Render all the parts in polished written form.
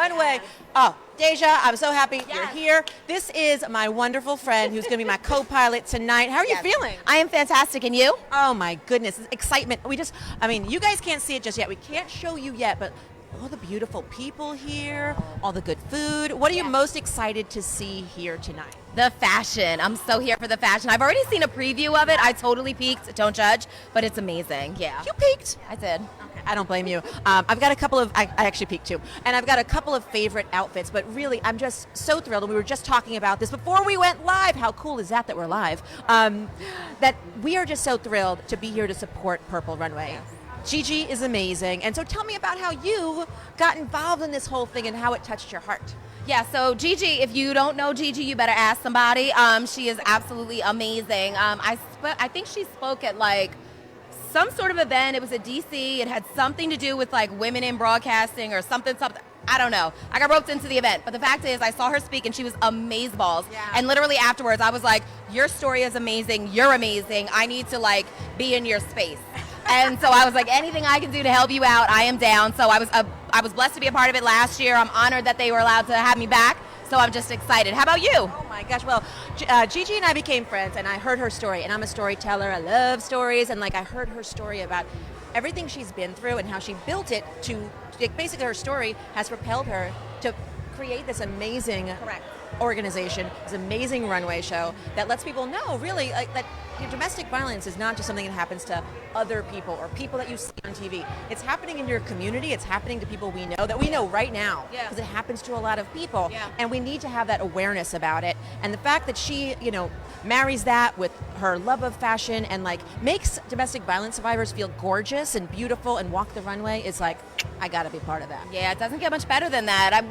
Runway. Oh, Deja, I'm so happy you're here. This is my wonderful friend who's going to be my co-pilot tonight. How are you feeling? I am fantastic, and you? Oh my goodness, excitement. You guys can't see it just yet. We can't show you yet, but all the beautiful people here, all the good food. What are you most excited to see here tonight? The fashion. I'm so here for the fashion. I've already seen a preview of it. I totally peeked. Don't judge, but it's amazing. Yeah. You peeked? I did. Okay, I don't blame you. I've got a couple of, I actually peeked too, and I've got a couple of favorite outfits, but really I'm just so thrilled, and we were just talking about this before we went live. How cool is that we're live? That we are just so thrilled to be here to support Purple Runway. Yes. Gigi is amazing, and so tell me about how you got involved in this whole thing and how it touched your heart. Yeah, so Gigi, if you don't know Gigi, you better ask somebody. She is absolutely amazing. I think she spoke at like some sort of event. It was at DC. It had something to do with like women in broadcasting or something. I don't know. I got roped into the event. But the fact is, I saw her speak and she was amazeballs. Yeah. And literally afterwards, I was like, your story is amazing. You're amazing. I need to like be in your space. And so I was like, anything I can do to help you out, I am down. So I was blessed to be a part of it last year. I'm honored that they were allowed to have me back. So I'm just excited. How about you? Oh my gosh. Well, Gigi and I became friends, and I heard her story, and I'm a storyteller. I love stories, and like I heard her story about everything she's been through and how she built it to, basically her story has propelled her to create this amazing organization, this amazing runway show that lets people know really like that domestic violence is not just something that happens to other people or people that you see on TV. It's happening in your community. It's happening to people we know right now, because it happens to a lot of people. Yeah. And we need to have that awareness about it. And the fact that she, marries that with her love of fashion and like makes domestic violence survivors feel gorgeous and beautiful and walk the runway is like, I gotta be part of that. Yeah, it doesn't get much better than that.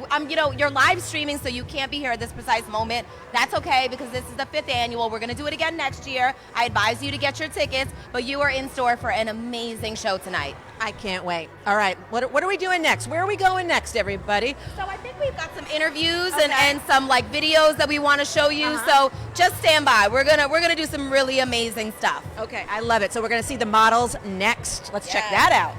You're live streaming, so you can't be here at this precise moment. That's okay, because this is the 5th annual. We're gonna do it again next year. I advise you to get your tickets, but you are in store for an amazing show tonight. I can't wait. All right, what are we doing next? Where are we going next, everybody? So I think we've got some interviews and some like videos that we want to show you. So just stand by. We're gonna do some really amazing stuff. Okay, I love it. So we're gonna see the models next. Let's check that out.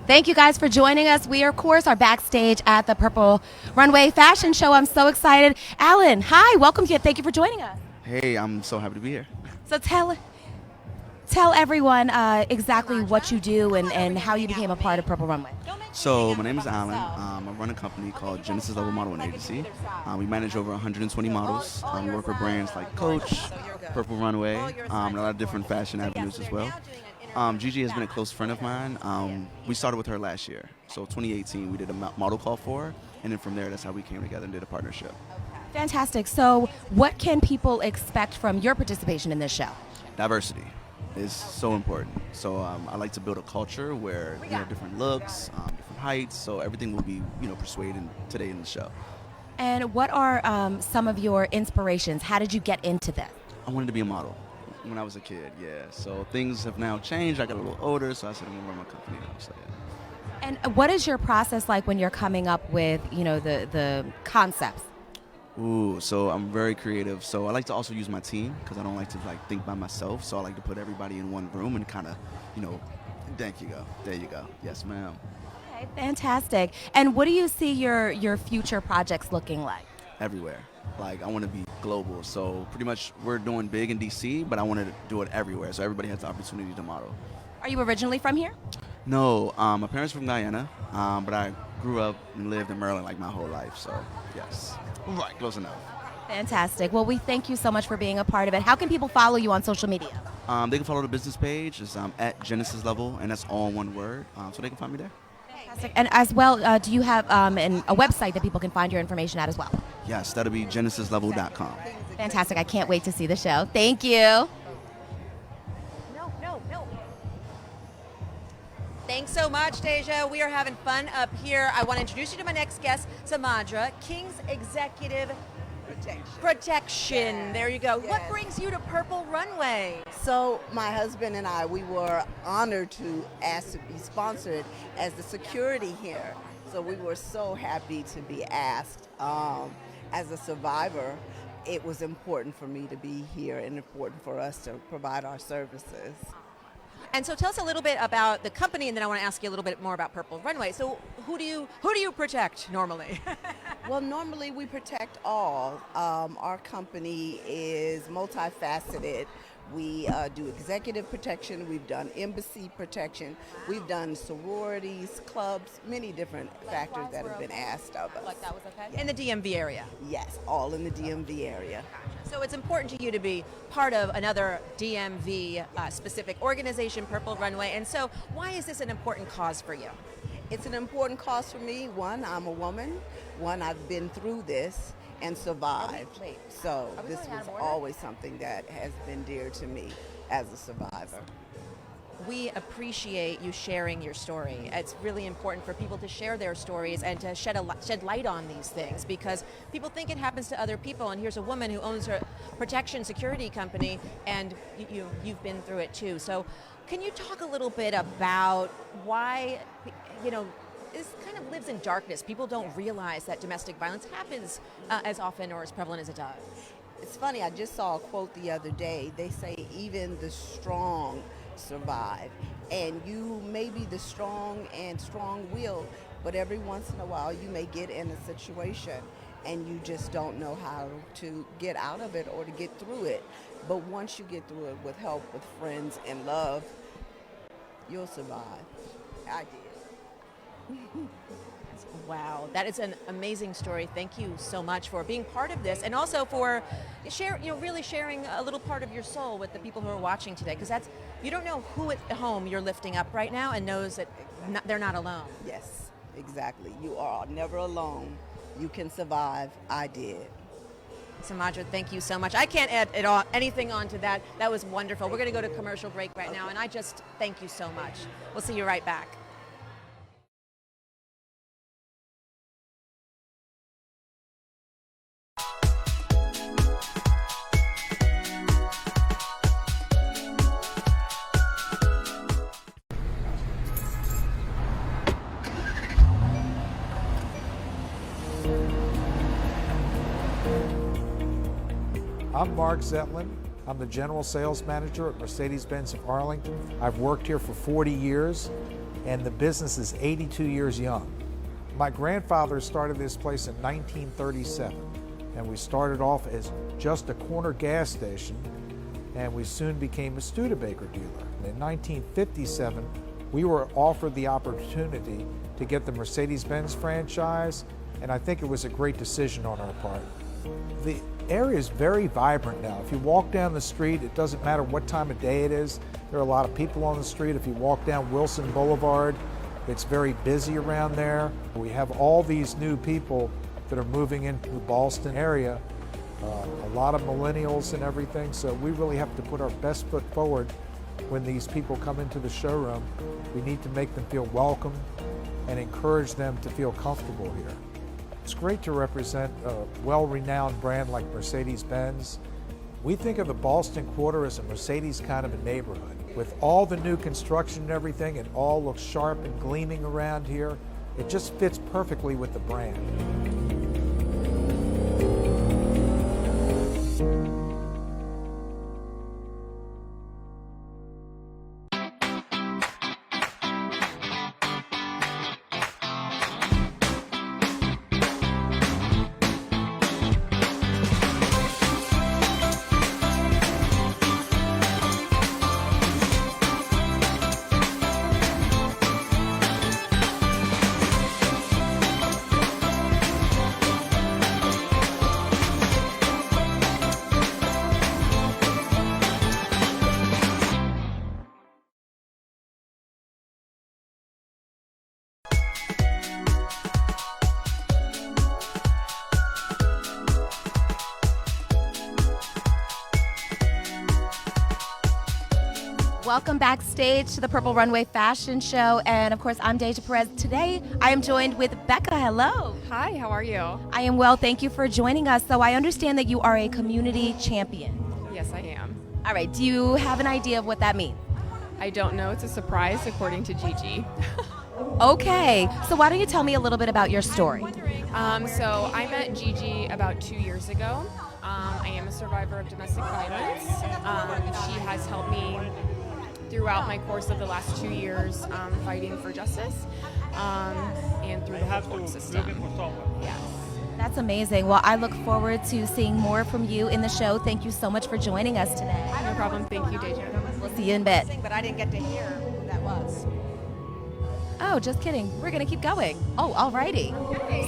Thank you guys for joining us. We, of course, are backstage at the Purple Runway Fashion Show. I'm so excited. Alan, hi, welcome here. Thank you for joining us. Hey, I'm so happy to be here. So tell everyone exactly what you do and how you became a part of Purple Runway. So my name is Alan. I run a company called Genesis Level Modeling Agency. We manage over 120 models. We work with brands like Coach, Purple Runway, and a lot of different fashion avenues as well. Gigi has been a close friend of mine. We started with her last year. So 2018, we did a model call for her, and then from there, that's how we came together and did a partnership. Fantastic. So what can people expect from your participation in this show? Diversity. is so important. So I like to build a culture where we have different looks, different heights, so everything will be, persuading today in the show. And what are some of your inspirations? How did you get into this? I wanted to be a model when I was a kid, yeah. So things have now changed. I got a little older, so I said I'm gonna run my company now. So yeah. And what is your process like when you're coming up with, the concepts? Ooh, so I'm very creative. So I like to also use my team because I don't like to think by myself. So I like to put everybody in one room and kind of, thank you go. There you go. Yes, ma'am. Okay, fantastic. And what do you see your future projects looking like? Everywhere. Like I want to be global. So pretty much we're doing big in DC, but I want to do it everywhere. So everybody has the opportunity to model. Are you originally from here? No, my parents are from Guyana, but I grew up and lived in Maryland like my whole life. So yes. Right, close enough. Fantastic. Well, we thank you so much for being a part of it. How can people follow you on social media? They can follow the business page. It's at Genesis Level, and that's all one word. So they can find me there. Fantastic. And as well, do you have a website that people can find your information at as well? Yes, that'll be genesislevel.com. Fantastic. I can't wait to see the show. Thank you. No. Thanks so much, Deja. We are having fun up here. I want to introduce you to my next guest, Samadra, King's Executive Protection. There you go. Yes. What brings you to Purple Runway? So my husband and I, we were honored to ask to be sponsored as the security here. So we were so happy to be asked. As a survivor, it was important for me to be here and important for us to provide our services. And so tell us a little bit about the company, and then I want to ask you a little bit more about Purple Runway. So who do you protect normally? Well, normally we protect all. Our company is multifaceted. We do executive protection, we've done embassy protection, we've done sororities, clubs, many different factors that have been asked of us. Like that was okay? In the DMV area? Yes, all in the DMV area. So it's important to you to be part of another DMV specific organization, Purple Runway. And so why is this an important cause for you? It's an important cause for me. One, I'm a woman. One, I've been through this and survived. So this was always something that has been dear to me as a survivor. We appreciate you sharing your story. It's really important for people to share their stories and to shed light on these things, because people think it happens to other people, and here's a woman who owns her protection security company, and you've been through it too. So can you talk a little bit about why, this kind of lives in darkness? People don't realize that domestic violence happens as often or as prevalent as it does. It's funny, I just saw a quote the other day. They say even the strong survive. And you may be the strong and strong-willed, but every once in a while you may get in a situation and you just don't know how to get out of it or to get through it. But once you get through it with help, with friends and love, you'll survive. I did. Wow, that is an amazing story. Thank you so much for being part of this, and also for really sharing a little part of your soul with the people who are watching today, because you don't know who at home you're lifting up right now and knows that they're not alone. Yes, exactly. You are never alone. You can survive. I did. Samadra, thank you so much. I can't add anything on to that. That was wonderful. We're going to go to commercial break right now, and I just thank you so much. We'll see you right back. I'm Mark Zetlin. I'm the General Sales Manager at Mercedes-Benz of Arlington. I've worked here for 40 years, and the business is 82 years young. My grandfather started this place in 1937, and we started off as just a corner gas station, and we soon became a Studebaker dealer. In 1957, we were offered the opportunity to get the Mercedes-Benz franchise, and I think it was a great decision on our part. The area is very vibrant now. If you walk down the street, it doesn't matter what time of day it is. There are a lot of people on the street. If you walk down Wilson Boulevard, it's very busy around there. We have all these new people that are moving into the Ballston area, a lot of millennials and everything, so we really have to put our best foot forward when these people come into the showroom, we need to make them feel welcome and encourage them to feel comfortable here. It's great to represent a well-renowned brand like Mercedes-Benz. We think of the Ballston Quarter as a Mercedes kind of a neighborhood. With all the new construction and everything, it all looks sharp and gleaming around here. It just fits perfectly with the brand. Welcome backstage to the Purple Runway Fashion Show, and of course, I'm Deja Perez. Today, I am joined with Becca. Hello. Hi, how are you? I am well, thank you for joining us. So I understand that you are a community champion. Yes, I am. All right, do you have an idea of what that means? I don't know. It's a surprise, according to Gigi. Okay, so why don't you tell me a little bit about your story? So I met Gigi about 2 years ago. I am a survivor of domestic violence. She has helped me throughout my course of the last 2 years fighting for justice and through the whole court system. Yes. That's amazing. Well, I look forward to seeing more from you in the show. Thank you so much for joining us today. No problem. Thank you, Deja. We'll see you in a bit. But I didn't get to hear who that was. Oh, just kidding. We're going to keep going. Oh, alrighty.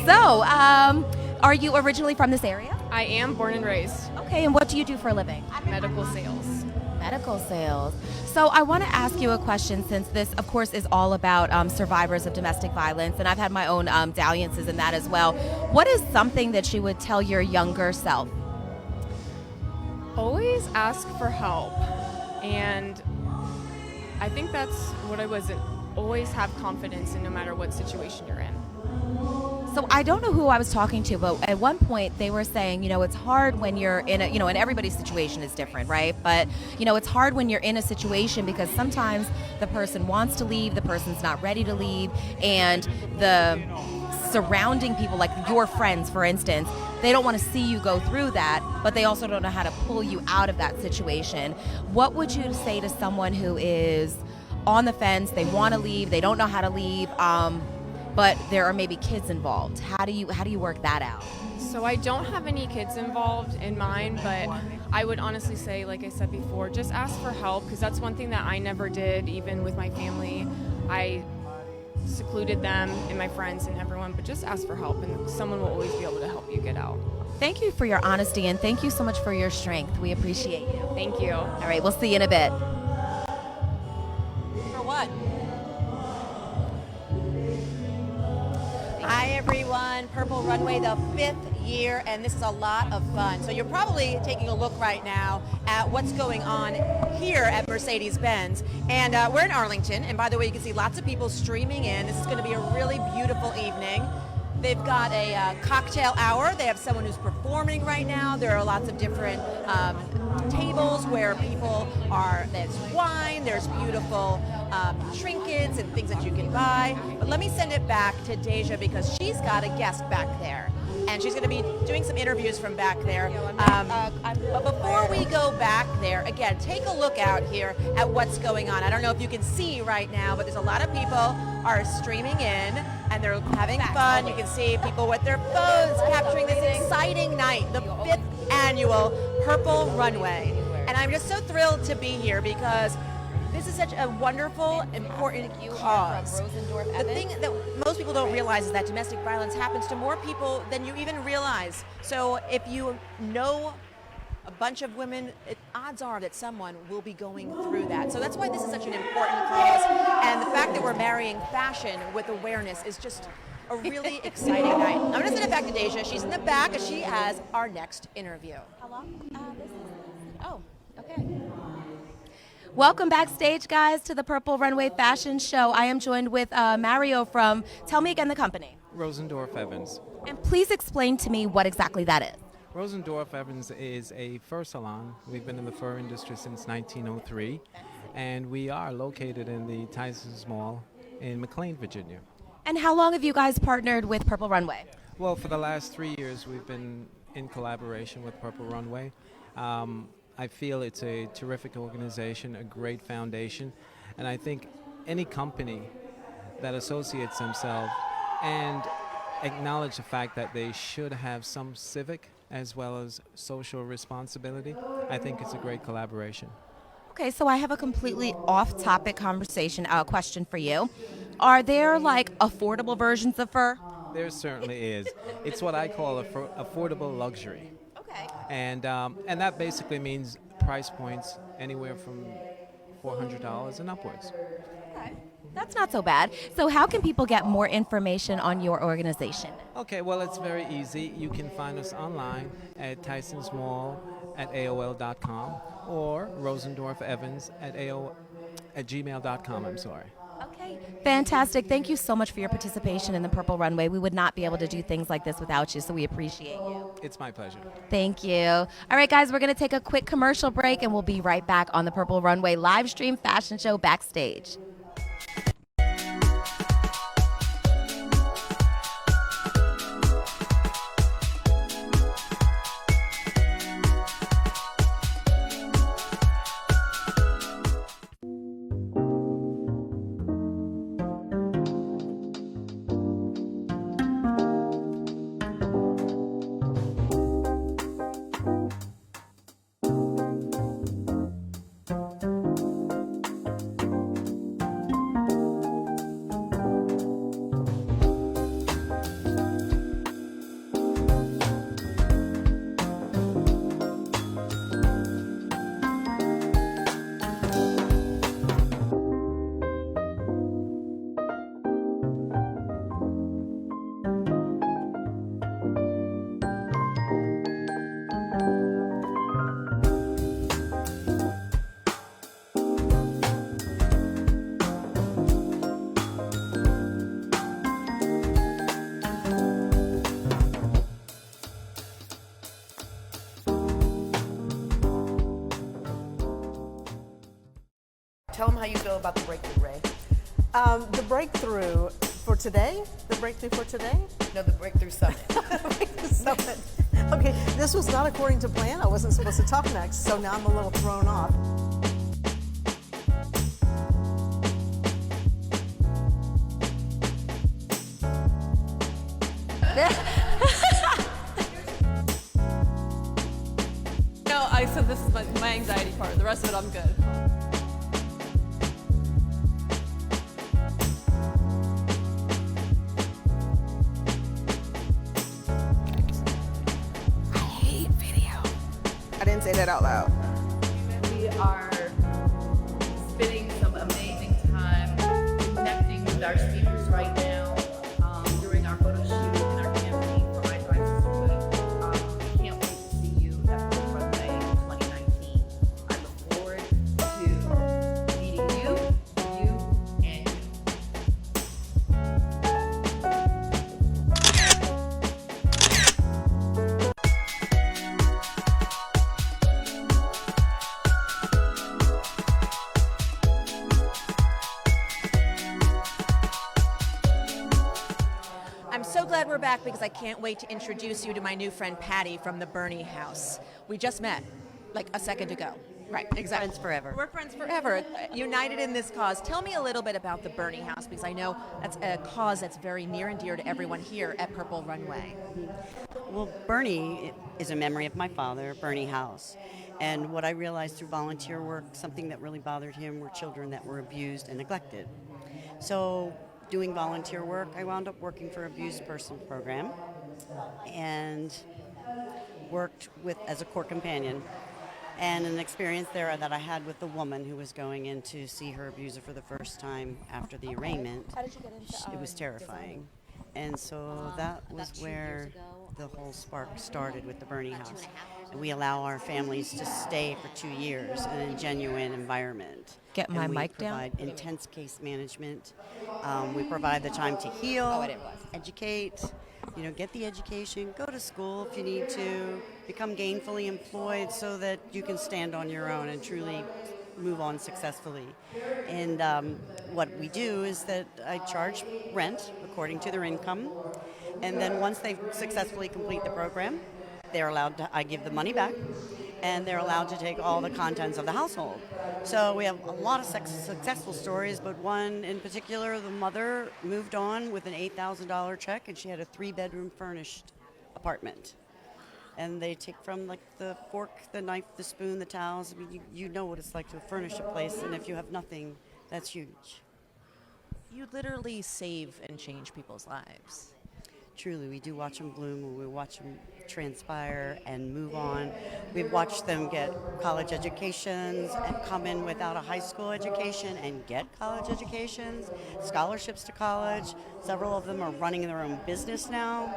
So, are you originally from this area? I am born and raised. Okay, and what do you do for a living? Medical sales. Medical sales. So I want to ask you a question, since this, of course, is all about survivors of domestic violence, and I've had my own dalliances in that as well. What is something that you would tell your younger self? Always ask for help. And I think that's what I was. Always have confidence in no matter what situation you're in. So I don't know who I was talking to, but at one point they were saying, it's hard when you're in a, and everybody's situation is different, right? But, it's hard when you're in a situation because sometimes the person wants to leave, the person's not ready to leave, and the surrounding people, like your friends, for instance, they don't want to see you go through that, but they also don't know how to pull you out of that situation. What would you say to someone who is on the fence, they want to leave, they don't know how to leave, but there are maybe kids involved? How do you work that out? So I don't have any kids involved in mine, but I would honestly say, like I said before, just ask for help, because that's one thing that I never did, even with my family. I secluded them and my friends and everyone, but just ask for help, and someone will always be able to help you get out. Thank you for your honesty, and thank you so much for your strength. We appreciate you. Thank you. All right, we'll see you in a bit. For what? Hi everyone, Purple Runway, the 5th year, and this is a lot of fun. So you're probably taking a look right now at what's going on here at Mercedes-Benz. And we're in Arlington, and by the way, you can see lots of people streaming in. This is going to be a really beautiful evening. They've got a cocktail hour. They have someone who's performing right now. There are lots of different tables where people are, there's wine, there's beautiful trinkets and things that you can buy. But let me send it back to Deja because she's got a guest back there. And she's going to be doing some interviews from back there. But before we go back there, again, take a look out here at what's going on. I don't know if you can see right now, but there's a lot of people are streaming in and they're having fun. You can see people with their phones capturing this exciting night, the 5th annual Purple Runway. And I'm just so thrilled to be here because this is such a wonderful, important cause. The thing that most people don't realize is that domestic violence happens to more people than you even realize. So if you know a bunch of women, odds are that someone will be going through that. So that's why this is such an important cause. And the fact that we're marrying fashion with awareness is just a really exciting night. I'm going to send it back to Deja. She's in the back as she has our next interview. How long? Oh, okay. Welcome backstage, guys, to the Purple Runway Fashion Show. I am joined with Mario from, tell me again the company. Rosendorf Evans. And please explain to me what exactly that is. Rosendorf Evans is a fur salon. We've been in the fur industry since 1903, and we are located in the Tysons Mall in McLean, Virginia. And how long have you guys partnered with Purple Runway? Well, for the last 3 years, we've been in collaboration with Purple Runway. I feel it's a terrific organization, a great foundation, and I think any company that associates themselves and acknowledge the fact that they should have some civic as well as social responsibility, I think it's a great collaboration. Okay, so I have a completely off-topic question for you. Are there like affordable versions of fur? There certainly is. It's what I call affordable luxury. Okay. And that basically means price points anywhere from $400 and upwards. Okay. That's not so bad. So how can people get more information on your organization? Okay, well, it's very easy. You can find us online at Tysons Mall at AOL.com or Rosendorf Evans at gmail.com. I'm sorry. Okay, fantastic. Thank you so much for your participation in the Purple Runway. We would not be able to do things like this without you, so we appreciate you. It's my pleasure. Thank you. All right, guys, we're going to take a quick commercial break, and we'll be right back on the Purple Runway live stream fashion show backstage. Tell them how you feel about the breakthrough, Ray. The breakthrough for today? The breakthrough for today? No, the breakthrough summit. Breakthrough summit. Okay, this was not according to plan. I wasn't supposed to talk next, so now I'm a little thrown off. No, I said this is my anxiety part. The rest of it, I'm good. I didn't say that out loud. We are spending some amazing time connecting with our speakers right now during our photo shoot and our campaign for My Drive to Food. We can't wait to see you at the Runway in 2019. I look forward to meeting you, and you. I'm so glad we're back because I can't wait to introduce you to my new friend Patty from the Bernie House. We just met like a second ago. Right, exactly. Friends forever. We're friends forever, united in this cause. Tell me a little bit about the Bernie House because I know that's a cause that's very near and dear to everyone here at Purple Runway. Well, Bernie is a memory of my father, Bernie House. And what I realized through volunteer work, something that really bothered him were children that were abused and neglected. So doing volunteer work, I wound up working for Abused Person Program and worked with as a court companion. And an experience there that I had with the woman who was going in to see her abuser for the first time after the arraignment. How did you get into It was terrifying. And so that was where the whole spark started with the Bernie House. And we allow our families to stay for 2 years in a genuine environment. Get my and mic down. We provide intense case management. We provide the time to heal, educate, get the education, go to school if you need to, become gainfully employed so that you can stand on your own and truly move on successfully. And what we do is that I charge rent according to their income, and then once they successfully complete the program, they're allowed to, I give the money back, and they're allowed to take all the contents of the household. So we have a lot of successful stories, but one in particular, the mother moved on with an $8,000 check, and she had a 3-bedroom furnished apartment. And they take from like the fork, the knife, the spoon, the towels. I mean, you know what it's like to furnish a place, and if you have nothing, that's huge. You literally save and change people's lives. Truly, we do watch them bloom, and we watch them transpire and move on. We've watched them get college educations and come in without a high school education and get college educations, scholarships to college. Several of them are running their own business now.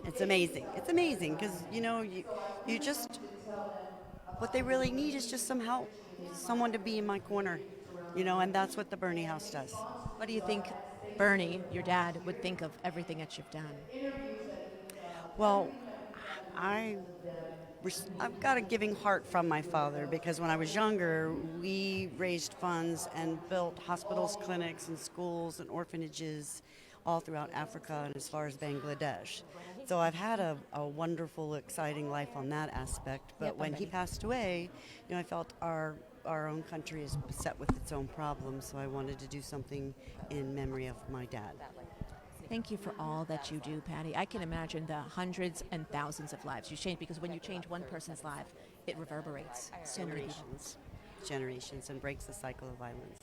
It's amazing. It's amazing because, you just, what they really need is just some help, someone to be in my corner, and that's what the Bernie House does. What do you think Bernie, your dad, would think of everything that you've done? Well, I've got a giving heart from my father because when I was younger, we raised funds and built hospitals, clinics, and schools and orphanages all throughout Africa and as far as Bangladesh. So I've had a wonderful, exciting life on that aspect. But when he passed away, I felt our own country is beset with its own problems, so I wanted to do something in memory of my dad. Thank you for all that you do, Patty. I can imagine the hundreds and thousands of lives you change, because when you change one person's life, it reverberates so many people. Generations, and breaks the cycle of violence.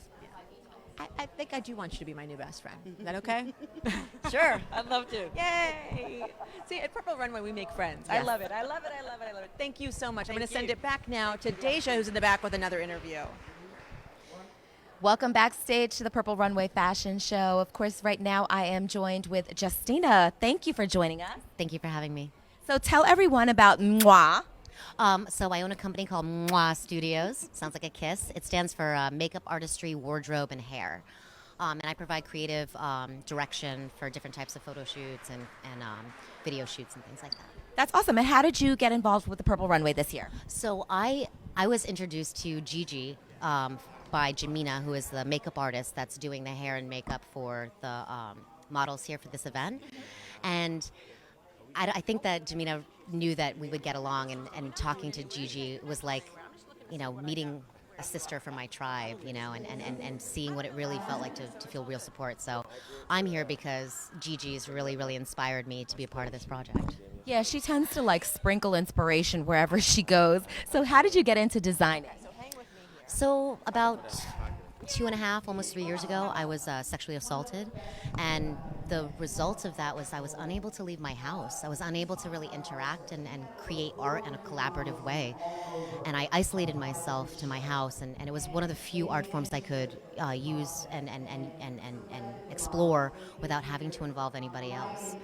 I think I do want you to be my new best friend. Is that okay? Sure, I'd love to. Yay! See, at Purple Runway, we make friends. Yes. I love it. I love it. I love it. I love it. Thank you so much. I'm going to send it back now to Deja, who's in the back with another interview. Welcome backstage to the Purple Runway Fashion Show. Of course, right now I am joined with Justina. Thank you for joining us. Thank you for having me. So tell everyone about Moi. So I own a company called Moi Studios. Sounds like a kiss. It stands for makeup artistry, wardrobe, and hair. And I provide creative direction for different types of photo shoots and video shoots and things like that. That's awesome. And how did you get involved with the Purple Runway this year? So I was introduced to Gigi by Jamina, who is the makeup artist that's doing the hair and makeup for the models here for this event. And I think that Jamina knew that we would get along, and talking to Gigi was like, meeting a sister from my tribe, and seeing what it really felt like to feel real support. So I'm here because Gigi's really, really inspired me to be a part of this project. Yeah, she tends to sprinkle inspiration wherever she goes. So how did you get into designing? So about 2.5, almost 3 years ago, I was sexually assaulted, and the result of that was I was unable to leave my house. I was unable to really interact and create art in a collaborative way, and I isolated myself to my house, and it was one of the few art forms I could use and explore without having to involve anybody else.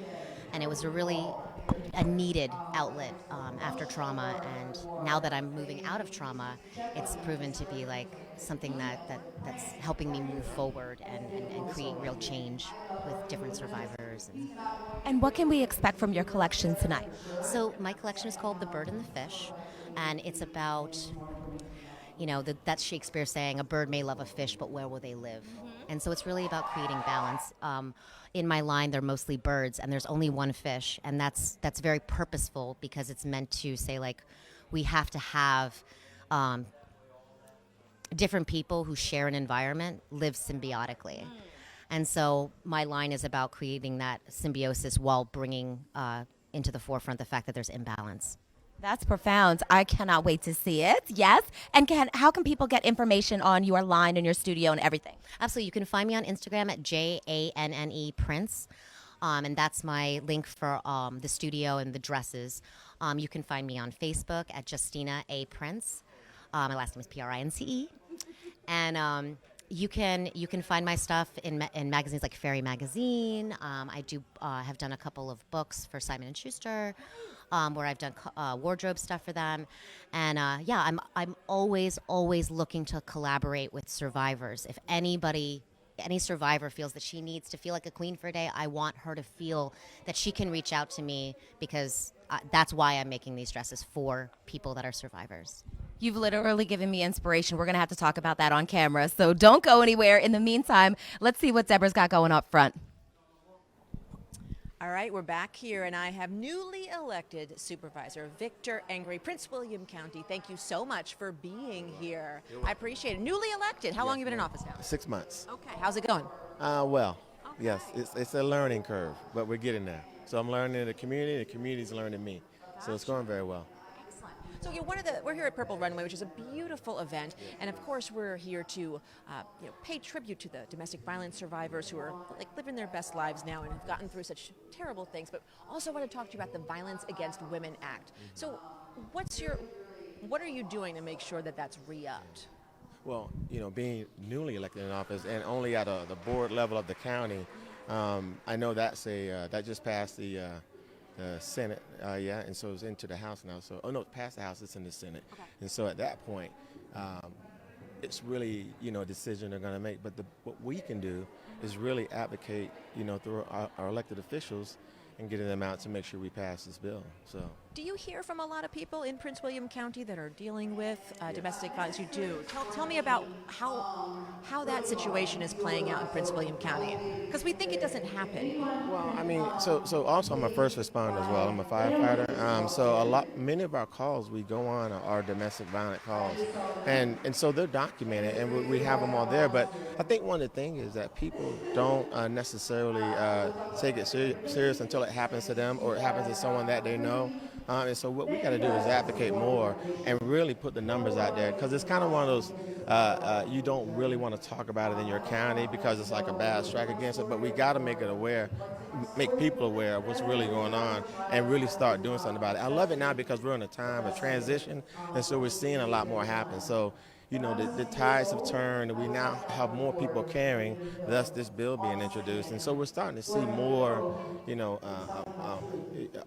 And it was a needed outlet after trauma, and now that I'm moving out of trauma, it's proven to be something that's helping me move forward and create real change with different survivors. And what can we expect from your collection tonight? So my collection is called The Bird and the Fish, and it's about, that's Shakespeare saying, a bird may love a fish, but where will they live? And so it's really about creating balance. In my line, they're mostly birds, and there's only one fish, and that's very purposeful because it's meant to say, we have to have different people who share an environment live symbiotically. And so my line is about creating that symbiosis while bringing into the forefront the fact that there's imbalance. That's profound. I cannot wait to see it. Yes. And how can people get information on your line and your studio and everything? Absolutely. You can find me on Instagram at JANNE Prince. And that's my link for the studio and the dresses. You can find me on Facebook at Justina A. Prince. My last name is Prince. And You can find my stuff in magazines like Fairy Magazine. I have done a couple of books for Simon & Schuster, where I've done wardrobe stuff for them, and I'm always looking to collaborate with survivors. If any survivor feels that she needs to feel like a queen for a day, I want her to feel that she can reach out to me, because that's why I'm making these dresses for people that are survivors. You've literally given me inspiration. We're going to have to talk about that on camera, so don't go anywhere. In the meantime, let's see what Deborah's got going up front. All right, we're back here, and I have newly elected Supervisor Victor Engry, Prince William County. Thank you so much for being here. I appreciate it. Newly elected. How long have you been in office now? 6 months. Okay, how's it going? Well, yes, it's a learning curve, but we're getting there. So I'm learning the community's learning me. So it's going very well. So we're here at Purple Runway, which is a beautiful event, and of course we're here to pay tribute to the domestic violence survivors who are living their best lives now and have gotten through such terrible things. But also want to talk to you about the Violence Against Women Act. So, what are you doing to make sure that that's re-upped? Well, being newly elected in office and only at the board level of the county, I know that just passed the Senate, and so it's into the House now. So, it passed the House, it's in the Senate. Okay. And so at that point, it's really, a decision they're going to make. But what we can do is really advocate, through our elected officials and getting them out to make sure we pass this bill. So. Do you hear from a lot of people in Prince William County that are dealing with domestic violence? You do. Tell me about how that situation is playing out in Prince William County, because we think it doesn't happen. Well, I mean, so also I'm a first responder as well. I'm a firefighter. So many of our calls we go on are domestic violence calls, and so they're documented, and we have them all there. But I think one of the things is that people don't necessarily take it serious until it happens to them or it happens to someone that they know. And so what we got to do is advocate more and really put the numbers out there, because it's kind of one of those, you don't really want to talk about it in your county because it's like a bad strike against it, but we got to make people aware of what's really going on and really start doing something about it. I love it now because we're in a time of transition, and so we're seeing a lot more happen. So, the tides have turned, and we now have more people caring, thus this bill being introduced. And so we're starting to see more,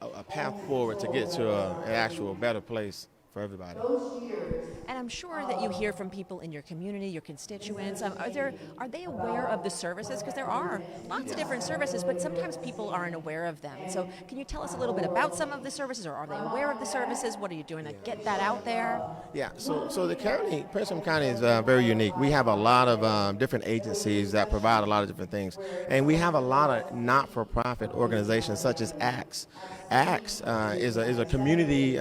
a path forward to get to an actual better place for everybody. And I'm sure that you hear from people in your community, your constituents. Are they aware of the services? Because there are lots of different services, but sometimes people aren't aware of them. So can you tell us a little bit about some of the services, or are they aware of the services? What are you doing to get that out there? Yeah, so the county, Prince William County is very unique. We have a lot of different agencies that provide a lot of different things. And we have a lot of not-for-profit organizations such as ACTS. ACTS is a community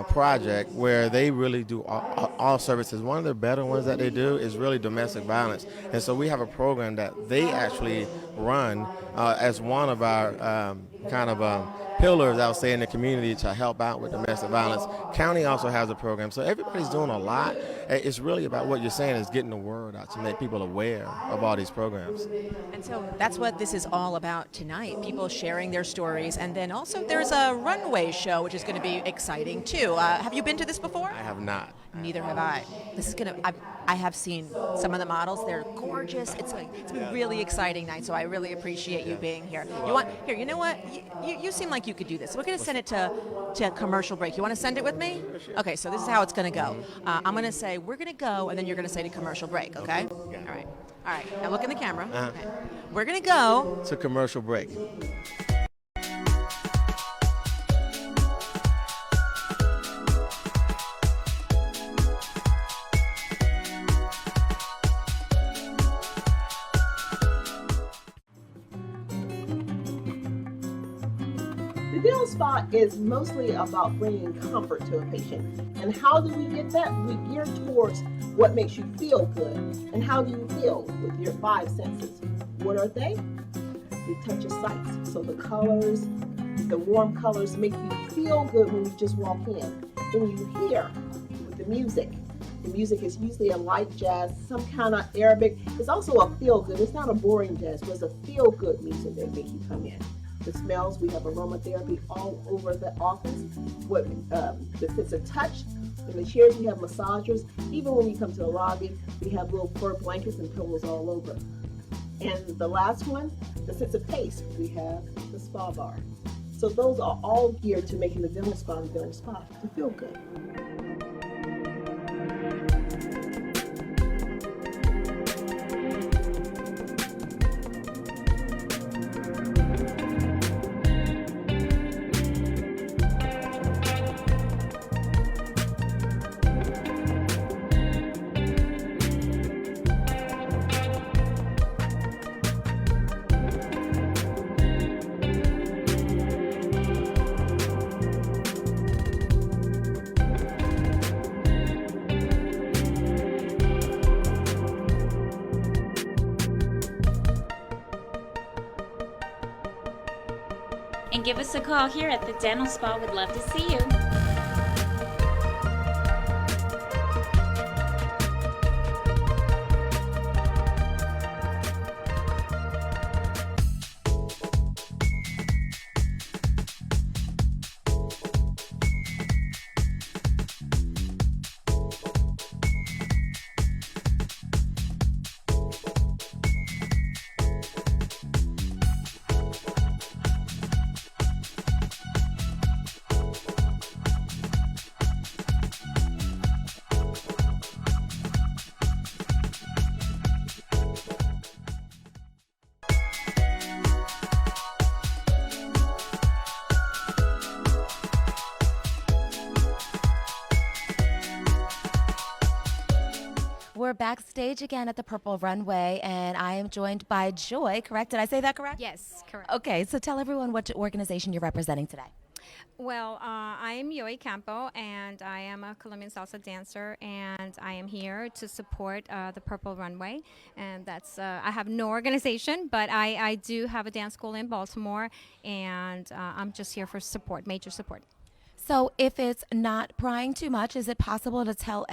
project where they really do all services. One of the better ones that they do is really domestic violence. And so we have a program that they actually run as one of our pillars, I would say, in the community to help out with domestic violence. County also has a program. So everybody's doing a lot. It's really about what you're saying is getting the word out to make people aware of all these programs. And so that's what this is all about tonight, people sharing their stories. And then also there's a runway show, which is going to be exciting too. Have you been to this before? I have not. Neither have I. This is I have seen some of the models. They're gorgeous. It's a really exciting night, so I really appreciate you being here. You know what? You seem like you could do this. We're going to send it to commercial break. You want to send it with me? Okay, so this is how it's going to go. I'm going to say, we're going to go, and then you're going to say to commercial break, okay? All right. Now look in the camera. Okay. We're going to go to commercial break. The Dental Spa is mostly about bringing comfort to a patient. And how do we get that? We gear towards what makes you feel good. And how do you feel? With your 5 senses. What are they? You touch your sights. So the colors, the warm colors make you feel good when you just walk in. Then you hear with the music. The music is usually a light jazz, some kind of Arabic. It's also a feel-good. It's not a boring jazz, but it's a feel-good music that makes you come in. The smells, we have aromatherapy all over the office. If it's a touch In the chairs, we have massagers. Even when you come to the lobby, we have little fur blankets and pillows all over. And the last one, the sense of taste, we have the spa bar. So those are all geared to making the dental spa to feel good. And give us a call here at the Dental Spa. We'd love to see you. We're backstage again at the Purple Runway, and I am joined by Joy, correct? Did I say that correct? Yes, correct. Okay, so tell everyone what organization you're representing today. Well, I am Joy Campo, and I am a Colombian salsa dancer, and I am here to support the Purple Runway. And that's, I have no organization, but I do have a dance school in Baltimore, and I'm just here for support, major support. So if it's not prying too much, is it possible to tell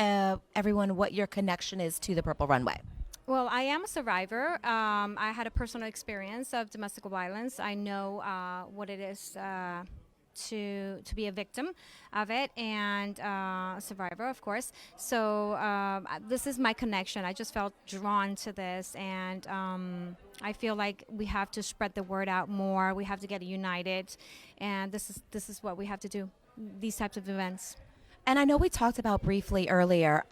everyone what your connection is to the Purple Runway? Well, I am a survivor. I had a personal experience of domestic violence. I know what it is to be a victim of it, and a survivor, of course. So this is my connection. I just felt drawn to this, and I feel like we have to spread the word out more. We have to get united, and this is what we have to do. These types of events. And I know we talked about briefly earlier,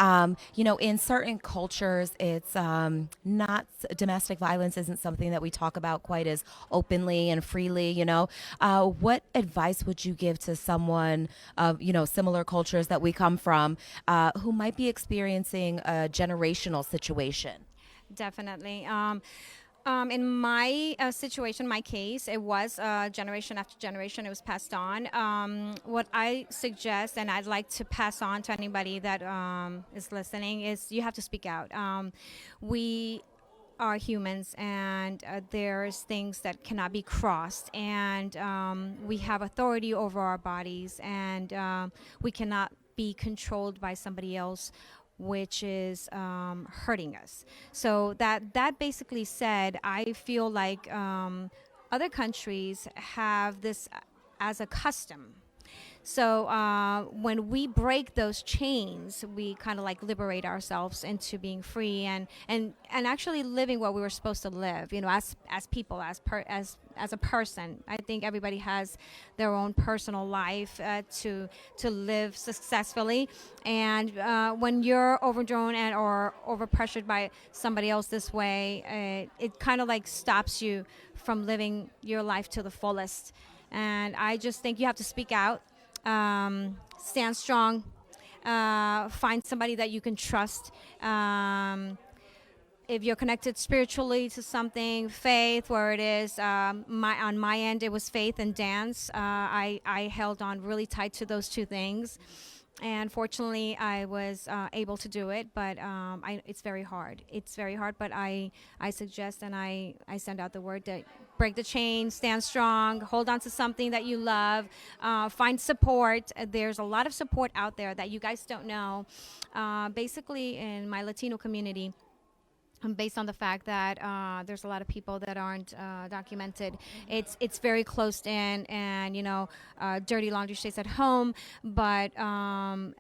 you know, in certain cultures, it's not, domestic violence isn't something that we talk about quite as openly and freely, you know. What advice would you give to someone of, you know, similar cultures that we come from who might be experiencing a generational situation? Definitely. In my situation, my case, it was generation after generation, it was passed on. What I suggest, and I'd like to pass on to anybody that is listening, is you have to speak out. We are humans, and there's things that cannot be crossed, and we have authority over our bodies, and we cannot be controlled by somebody else, which is hurting us. So that basically said, I feel like other countries have this as a custom. So when we break those chains, we kind of like liberate ourselves into being free and actually living what we were supposed to live, you know, as people, as a person. I think everybody has their own personal life to live successfully, and when you're overdrawn or overpressured by somebody else this way, it kind of like stops you from living your life to the fullest. And I just think you have to speak out. Stand strong, find somebody that you can trust. If you're connected spiritually to something, faith, where it is, on my end, it was faith and dance. I held on really tight to those two things. And fortunately, I was able to do it, but it's very hard. It's very hard, but I suggest and I send out the word that break the chain, stand strong, hold on to something that you love, find support. There's a lot of support out there that you guys don't know. Basically, in my Latino community, based on the fact that there's a lot of people that aren't documented. It's very closed in, and dirty laundry stays at home. But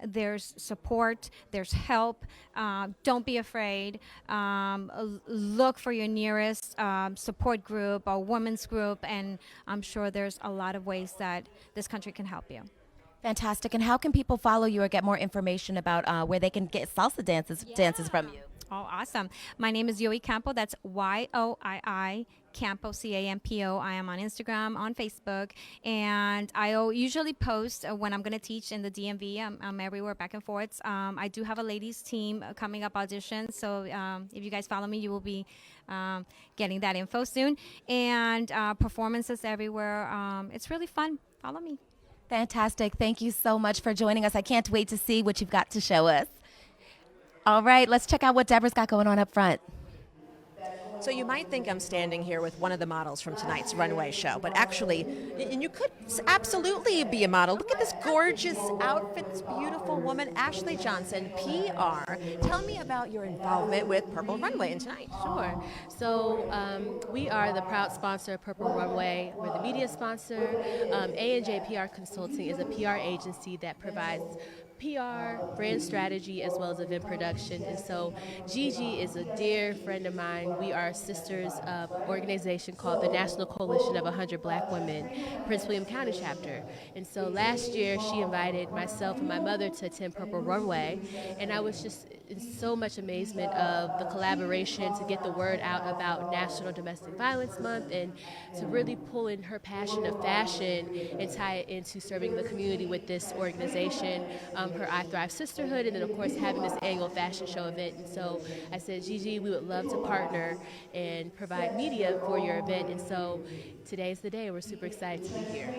there's support, there's help. Don't be afraid. Look for your nearest support group or women's group, and I'm sure there's a lot of ways that this country can help you. Fantastic. And how can people follow you or get more information about where they can get salsa dances from you? Oh, awesome. My name is Yoy Campo. That's Yoii Campo, Campo. I am on Instagram, on Facebook, and I usually post when I'm going to teach in the DMV. I'm everywhere, back and forth. I do have a ladies team coming up auditions, so if you guys follow me, you will be getting that info soon. And performances everywhere. It's really fun. Follow me. Fantastic. Thank you so much for joining us. I can't wait to see what you've got to show us. All right, let's check out what Deborah's got going on up front. So you might think I'm standing here with one of the models from tonight's Runway show, but actually, and you could absolutely be a model. Look at this gorgeous outfit, this beautiful woman, Ashley Johnson, PR. Tell me about your involvement with Purple Runway and tonight. Sure. So we are the proud sponsor of Purple Runway. We're the media sponsor. A&J PR Consulting is a PR agency that provides PR, brand strategy, as well as event production. And so Gigi is a dear friend of mine. We are sisters of an organization called the National Coalition of 100 Black Women, Prince William County chapter. And so last year she invited myself and my mother to attend Purple Runway, and I was just in so much amazement of the collaboration to get the word out about National Domestic Violence Month and to really pull in her passion of fashion and tie it into serving the community with this organization. Her I Thrive Sisterhood, and then of course having this annual fashion show event. And so I said, Gigi, we would love to partner and provide media for your event. And so today's the day. We're super excited to be here.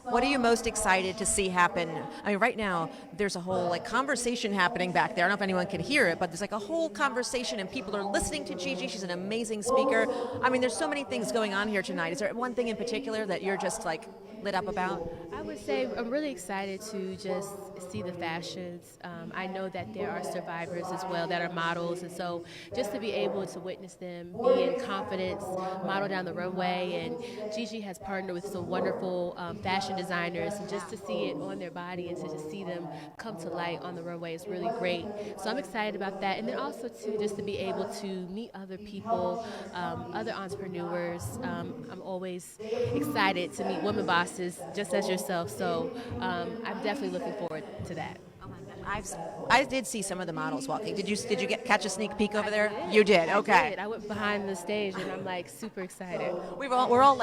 What are you most excited to see happen? I mean, right now, there's a whole conversation happening back there. I don't know if anyone can hear it, but there's a whole conversation and people are listening to Gigi. She's an amazing speaker. I mean, there's so many things going on here tonight. Is there one thing in particular that you're just lit up about? I would say I'm really excited to just see the fashions. I know that there are survivors as well that are models, and so just to be able to witness them be in confidence, model down the runway, and Gigi has partnered with some wonderful fashion designers, and just to see it on their body and to just see them come to light on the runway is really great. So I'm excited about that, and then also too just to be able to meet other people, other entrepreneurs. I'm always excited to meet women bosses just as yourself, so I'm definitely looking forward to that. I did see some of the models walking. Did you catch a sneak peek over there? You did. Okay. I went behind the stage and I'm super excited. We're all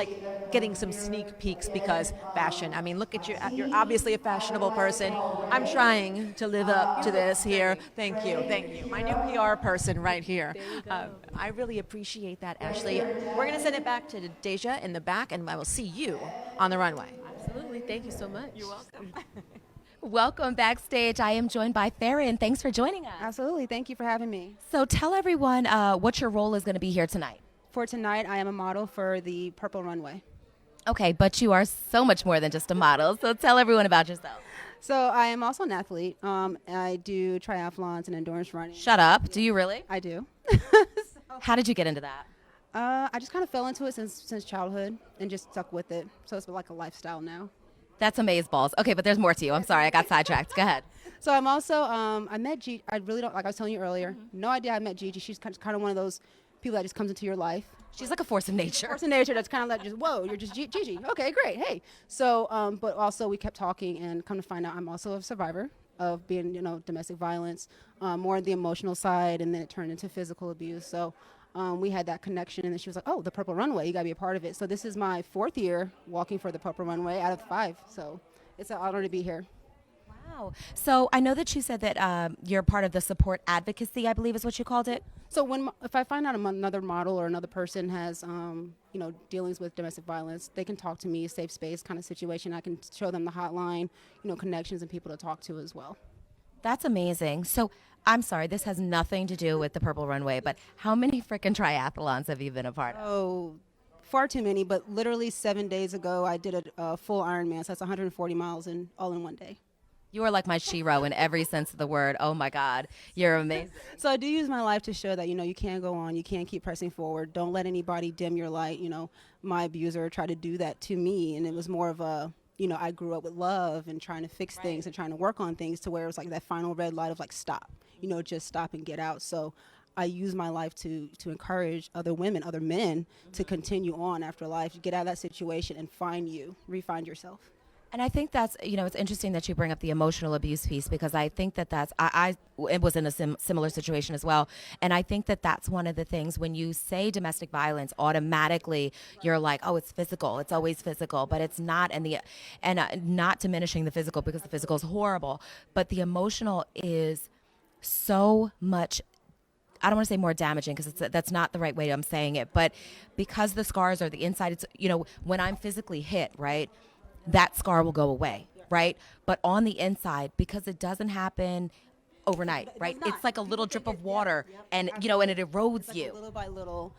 getting some sneak peeks because fashion. I mean, look at you. You're obviously a fashionable person. I'm trying to live up to this here. Thank you. My new PR person right here. I really appreciate that, Ashley. We're going to send it back to Deja in the back, and I will see you on the runway. Absolutely. Thank you so much. You're welcome. Welcome backstage. I am joined by Farron. Thanks for joining us. Absolutely. Thank you for having me. So tell everyone what your role is going to be here tonight. For tonight, I am a model for the Purple Runway. Okay, but you are so much more than just a model. So tell everyone about yourself. So I am also an athlete. I do triathlons and endurance running. Shut up. Do you really? I do. How did you get into that? I just kind of fell into it since childhood and just stuck with it. So it's like a lifestyle now. That's amazeballs. Okay, but there's more to you. I'm sorry, I got sidetracked. Go ahead. So I'm also, I met Gigi. I really don't, like I was telling you earlier, no idea I met Gigi. She's kind of one of those people that just comes into your life. She's like a force of nature. Force of nature that's kind of like just, whoa, you're just Gigi. Okay, great, hey. So, but also we kept talking and come to find out I'm also a survivor of being, domestic violence, more the emotional side, and then it turned into physical abuse. So we had that connection, and then she was like, oh, the Purple Runway, you got to be a part of it. So this is my 4th year walking for the Purple Runway out of 5. So it's an honor to be here. Wow. So I know that you said that you're part of the support advocacy, I believe is what you called it. So if I find out another model or another person has, dealings with domestic violence, they can talk to me, safe space kind of situation. I can show them the hotline, connections and people to talk to as well. That's amazing. So I'm sorry, this has nothing to do with the Purple Runway, but how many frickin' triathlons have you been a part of? Oh, far too many, but literally 7 days ago, I did a full Ironman, so that's 140 miles all in one day. You are like my shero in every sense of the word. Oh my God, you're amazing. So I do use my life to show that, you can go on, you can keep pressing forward. Don't let anybody dim your light. My abuser tried to do that to me, and it was more of a, I grew up with love and trying to fix things and trying to work on things to where it was like that final red light of like, stop, just stop and get out. So I use my life to encourage other women, other men to continue on after life, get out of that situation and refine yourself. And I think that's, it's interesting that you bring up the emotional abuse piece, because I think that I was in a similar situation as well. And I think that that's one of the things when you say domestic violence, automatically you're like, oh, it's physical. It's always physical, but it's not. And not diminishing the physical, because the physical is horrible, but the emotional is so much, I don't want to say more damaging, because that's not the right way I'm saying it, but because the scars are the inside, it's, when I'm physically hit, right, that scar will go away, right? But on the inside, because it doesn't happen overnight, right? It's like a little drip of water, and and it erodes you. Little by little,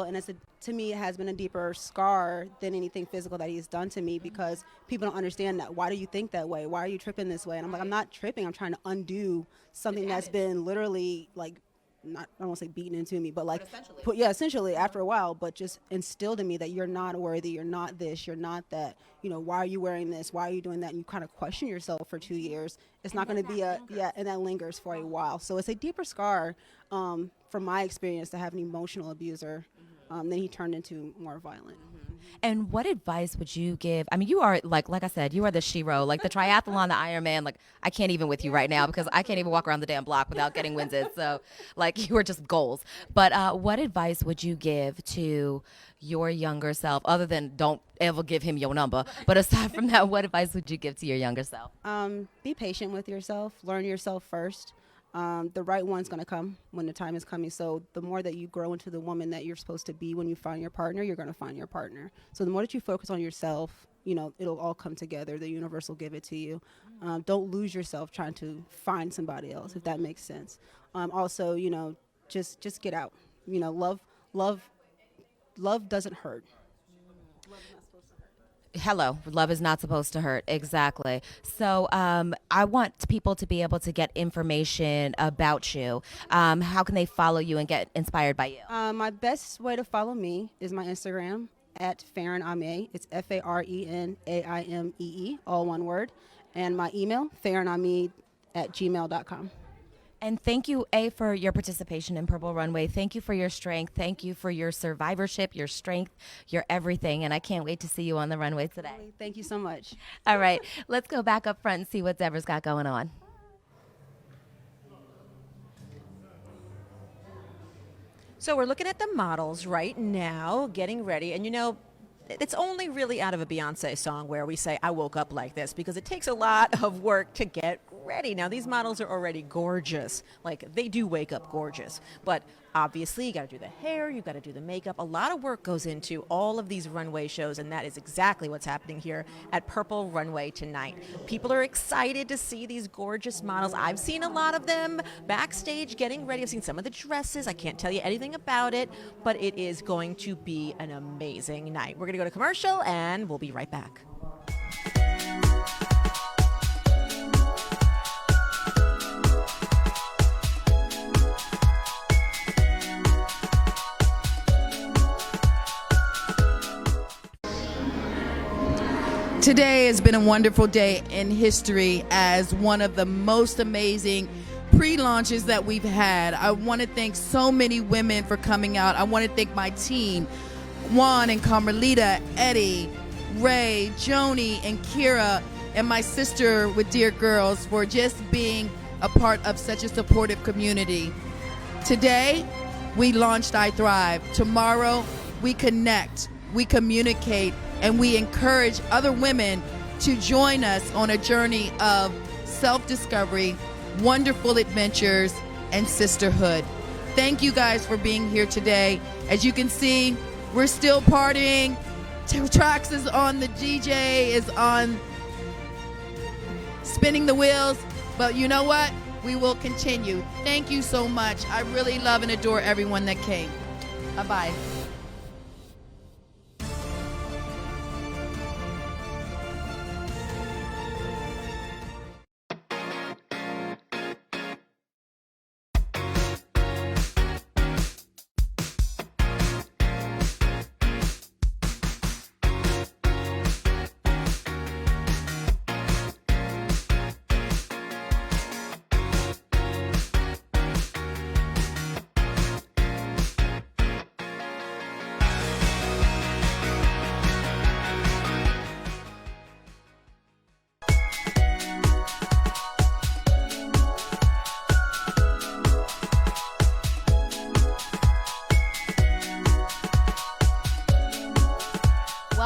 and to me, it has been a deeper scar than anything physical that he's done to me, because people don't understand that. Why do you think that way? Why are you tripping this way? And I'm like, I'm not tripping. I'm trying to undo something that's been literally like, I don't want to say beaten into me, but like, essentially after a while, but just instilled in me that you're not worthy, you're not this, you're not that, why are you wearing this? Why are you doing that? And you kind of question yourself for 2 years. It's not going to be and that lingers for a while. So it's a deeper scar, from my experience, to have an emotional abuser. Then he turned into more violent. And what advice would you give? I mean, you are like I said, you are the shero, like the triathlon, the Ironman. Like, I can't even with you right now, because I can't even walk around the damn block without getting winded. So, like, you are just goals. But what advice would you give to your younger self, other than don't ever give him your number? But aside from that, what advice would you give to your younger self? Be patient with yourself. Learn yourself first. The right one's going to come when the time is coming. So the more that you grow into the woman that you're supposed to be when you find your partner, you're going to find your partner. So the more that you focus on yourself, it'll all come together. The universe will give it to you. Don't lose yourself trying to find somebody else, if that makes sense. Also, just get out. Love doesn't hurt. Hello, love is not supposed to hurt. Exactly. So I want people to be able to get information about you. How can they follow you and get inspired by you? My best way to follow me is my Instagram at Farron Amee. It's FARENAIMEE, all one word. And my email, farronamee@gmail.com. And thank you, for your participation in Purple Runway. Thank you for your strength. Thank you for your survivorship, your strength, your everything. And I can't wait to see you on the runway today. Thank you so much. All right, let's go back up front and see what Deborah's got going on. So we're looking at the models right now, getting ready. And it's only really out of a Beyonce song where we say, I woke up like this, because it takes a lot of work to get ready. Now, these models are already gorgeous. Like, they do wake up gorgeous. But obviously, you got to do the hair, you got to do the makeup. A lot of work goes into all of these runway shows, and that is exactly what's happening here at Purple Runway tonight. People are excited to see these gorgeous models. I've seen a lot of them backstage getting ready. I've seen some of the dresses. I can't tell you anything about it, but it is going to be an amazing night. We're going to go to commercial, and we'll be right back. Today has been a wonderful day in history as one of the most amazing pre-launches that we've had. I want to thank so many women for coming out. I want to thank my team, Juan and Carmelita, Eddie, Ray, Joni, and Kira, and my sister with Dear Girls for just being a part of such a supportive community. Today, we launched I Thrive. Tomorrow, we connect, we communicate, and we encourage other women to join us on a journey of self-discovery, wonderful adventures, and sisterhood. Thank you guys for being here today. As you can see, we're still partying. Trax is on, the DJ is on, spinning the wheels. But you know what? We will continue. Thank you so much. I really love and adore everyone that came. Bye-bye.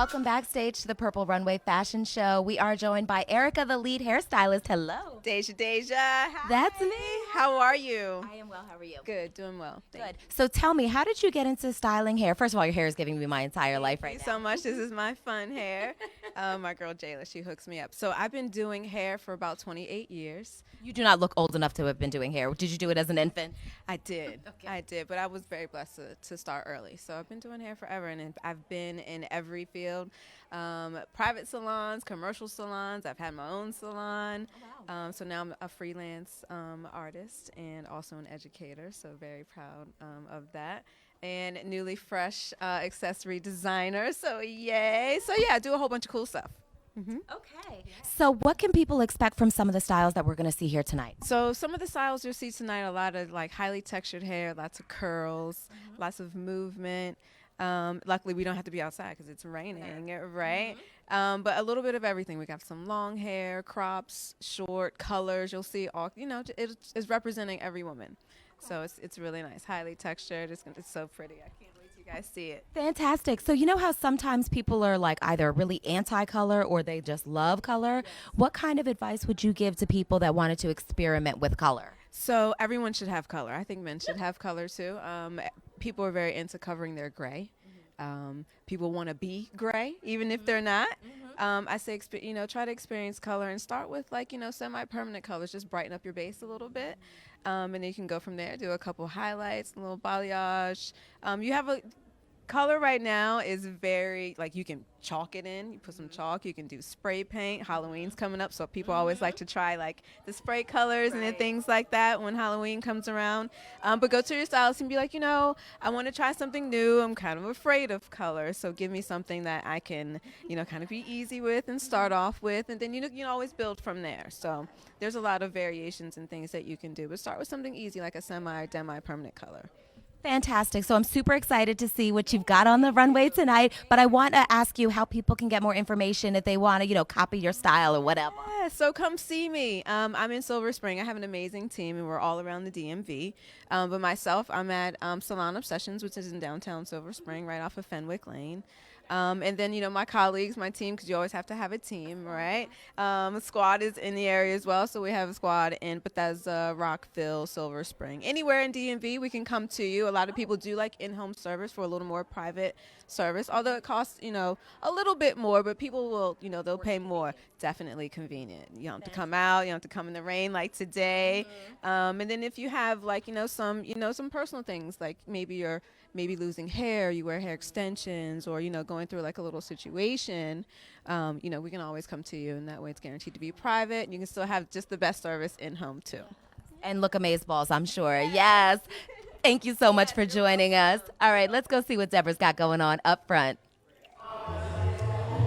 welcome backstage to the Purple Runway Fashion Show. We are joined by Erica, the lead hairstylist. Hello. Deja. Hi. That's me. How are you? I am well. How are you? Good, doing well. Good. So tell me, how did you get into styling hair? First of all, your hair is giving me my entire life right Thank now. you so much. This is my fun hair. My girl Jayla, she hooks me up. So I've been doing hair for about 28 years. You do not look old enough to have been doing hair. Did you do it as an infant? I did. I did, but I was very blessed to start early. So I've been doing hair forever, and I've been in every field. Private salons, commercial salons. I've had my own salon. So now I'm a freelance artist and also an educator, so very proud of that. And newly fresh accessory designer, so yay. So yeah, I do a whole bunch of cool stuff. Okay. So what can people expect from some of the styles that we're going to see here tonight? So some of the styles you'll see tonight, a lot of like highly textured hair, lots of curls, lots of movement. Luckily, we don't have to be outside because it's raining, right? But a little bit of everything. We got some long hair, crops, short, colors. You'll see all, it's representing every woman. So it's really nice, highly textured. It's so pretty. I can't wait till you guys see it. Fantastic. So you know how sometimes people are like either really anti-color or they just love color? What kind of advice would you give to people that wanted to experiment with color? So everyone should have color. I think men should have color too. People are very into covering their gray. People want to be gray, even if they're not. I say, try to experience color and start with semi-permanent colors. Just brighten up your base a little bit. And then you can go from there, do a couple highlights, a little balayage. You have a color right now is very, you can chalk it in. You put some chalk. You can do spray paint. Halloween's coming up, so people always like to try, the spray colors and then things like that when Halloween comes around. But go to your stylist and be like, I want to try something new. I'm kind of afraid of color, so give me something that I can, kind of be easy with and start off with, and then, you can always build from there. So there's a lot of variations and things that you can do, but start with something easy like a demi-permanent color. Fantastic. So I'm super excited to see what you've got on the runway tonight, but I want to ask you how people can get more information if they want to, copy your style or whatever. Yeah, so come see me. I'm in Silver Spring. I have an amazing team, and we're all around the DMV. But myself, I'm at Salon Obsessions, which is in downtown Silver Spring, right off of Fenwick Lane. And then, my colleagues, my team, because you always have to have a team, right? Squad is in the area as well, so we have a squad in Bethesda, Rockville, Silver Spring. Anywhere in DMV, we can come to you. A lot of people do like in-home service for a little more private service, although it costs, a little bit more, but people will, they'll pay more. Definitely convenient. You don't have to come out. You don't have to come in the rain like today. And then if you have, some personal things, like maybe you're losing hair, you wear hair extensions, or, going through a little situation, we can always come to you, and that way it's guaranteed to be private, and you can still have just the best service in-home too. And look amazeballs, I'm sure. Yes. Thank you so much for joining us. All right, let's go see what Deborah's got going on up front.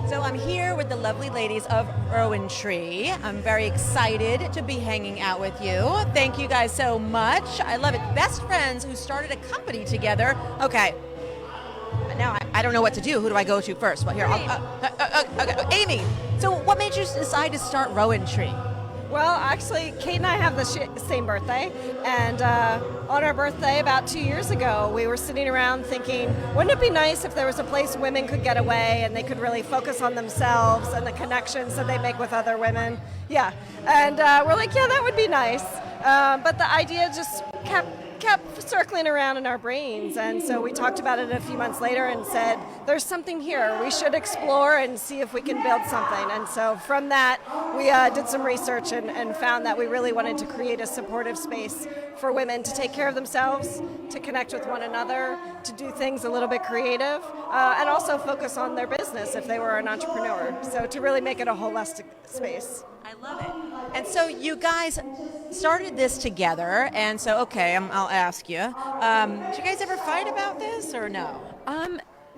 So I'm here with the lovely ladies of Rowan Tree. I'm very excited to be hanging out with you. Thank you guys so much. I love it. Best friends who started a company together. Okay. Now I don't know what to do. Who do I go to first? Well, here, okay. Amy. So what made you decide to start Rowan Tree? Well, actually, Kate and I have the same birthday, and on our birthday about 2 years ago, we were sitting around thinking, wouldn't it be nice if there was a place women could get away and they could really focus on themselves and the connections that they make with other women? Yeah, and we're like, yeah, that would be nice. But the idea just kept circling around in our brains, and so we talked about it a few months later and said, there's something here. We should explore and see if we can build something. And so from that, we did some research and found that we really wanted to create a supportive space for women to take care of themselves, to connect with one another, to do things a little bit creative, and also focus on their business if they were an entrepreneur. So to really make it a holistic space. I love it. And so you guys started this together, and so, okay, I'll ask you. Did you guys ever fight about this or no?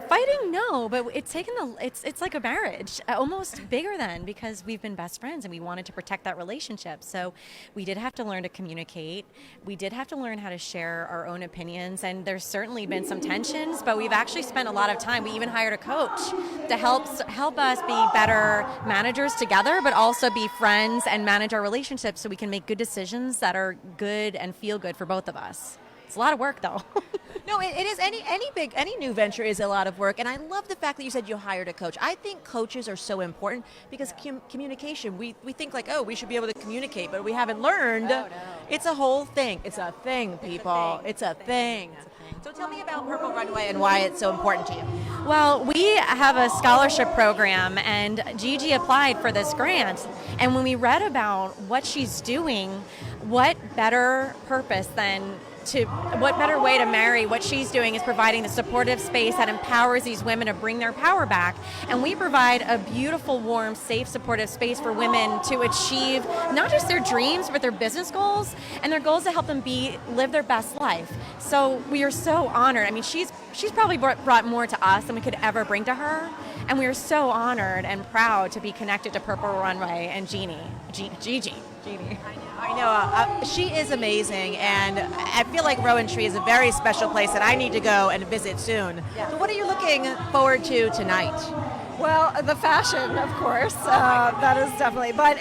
Fighting, no, but it's taken it's like a marriage, almost bigger than, because we've been best friends and we wanted to protect that relationship. So we did have to learn to communicate. We did have to learn how to share our own opinions, and there's certainly been some tensions, but we've actually spent a lot of time. We even hired a coach to help us be better managers together, but also be friends and manage our relationships so we can make good decisions that are good and feel good for both of us. It's a lot of work, though. No, it is any new venture is a lot of work, and I love the fact that you said you hired a coach. I think coaches are so important because communication. We think like, oh, we should be able to communicate, but we haven't learned. Oh, no. It's a whole thing. It's a thing, people. It's a thing. So tell me about Purple Runway and why it's so important to you. Well, we have a scholarship program, and Gigi applied for this grant. And when we read about what she's doing, what better purpose than what better way to marry what she's doing is providing the supportive space that empowers these women to bring their power back. And we provide a beautiful, warm, safe, supportive space for women to achieve not just their dreams, but their business goals and their goals to help them live their best life. So we are so honored. I mean, she's probably brought more to us than we could ever bring to her. And we are so honored and proud to be connected to Purple Runway and Gigi. I know. She is amazing, and I feel like Rowan Tree is a very special place that I need to go and visit soon. Yeah. So what are you looking forward to tonight? Well, the fashion, of course, that is definitely. But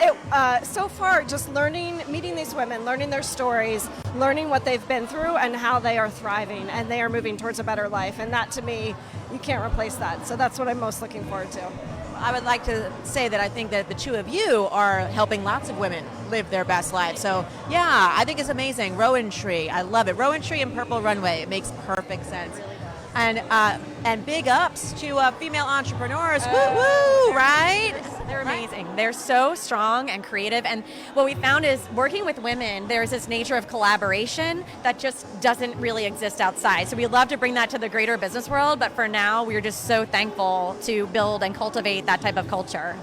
so far, just meeting these women, learning their stories, learning what they've been through and how they are thriving and they are moving towards a better life. And that, to me, you can't replace that. So that's what I'm most looking forward to. I would like to say that I think that the two of you are helping lots of women live their best lives. So, yeah, I think it's amazing. Rowan Tree, I love it. Rowan Tree and Purple Runway, it makes perfect sense. And big ups to female entrepreneurs. Woo woo, right? They're amazing. They're so strong and creative. And what we found is working with women, there's this nature of collaboration that just doesn't really exist outside. So we love to bring that to the greater business world. But for now, we're just so thankful to build and cultivate that type of culture.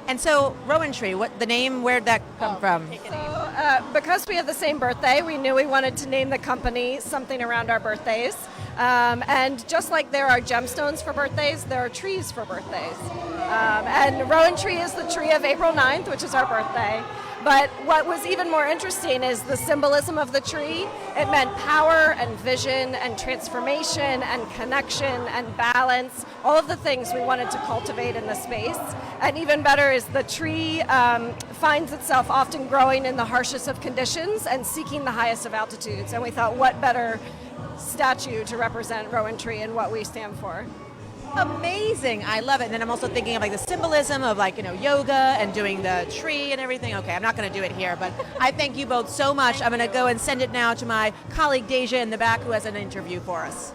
And so, Rowan Tree, the name, where'd that come from? So, because we have the same birthday, we knew we wanted to name the company something around our birthdays. And just like there are gemstones for birthdays, there are trees for birthdays. And Rowan Tree is the tree of April 9th, which is our birthday. But what was even more interesting is the symbolism of the tree. It meant power and vision and transformation and connection and balance, all of the things we wanted to cultivate in the space. And even better is the tree finds itself often growing in the harshest of conditions and seeking the highest of altitudes. And we thought, what better statue to represent Rowan Tree and what we stand for. Amazing. I love it. And then I'm also thinking of like the symbolism of like, yoga and doing the tree and everything. Okay, I'm not going to do it here, but I thank you both so much. I'm going to go and send it now to my colleague Deja in the back who has an interview for us.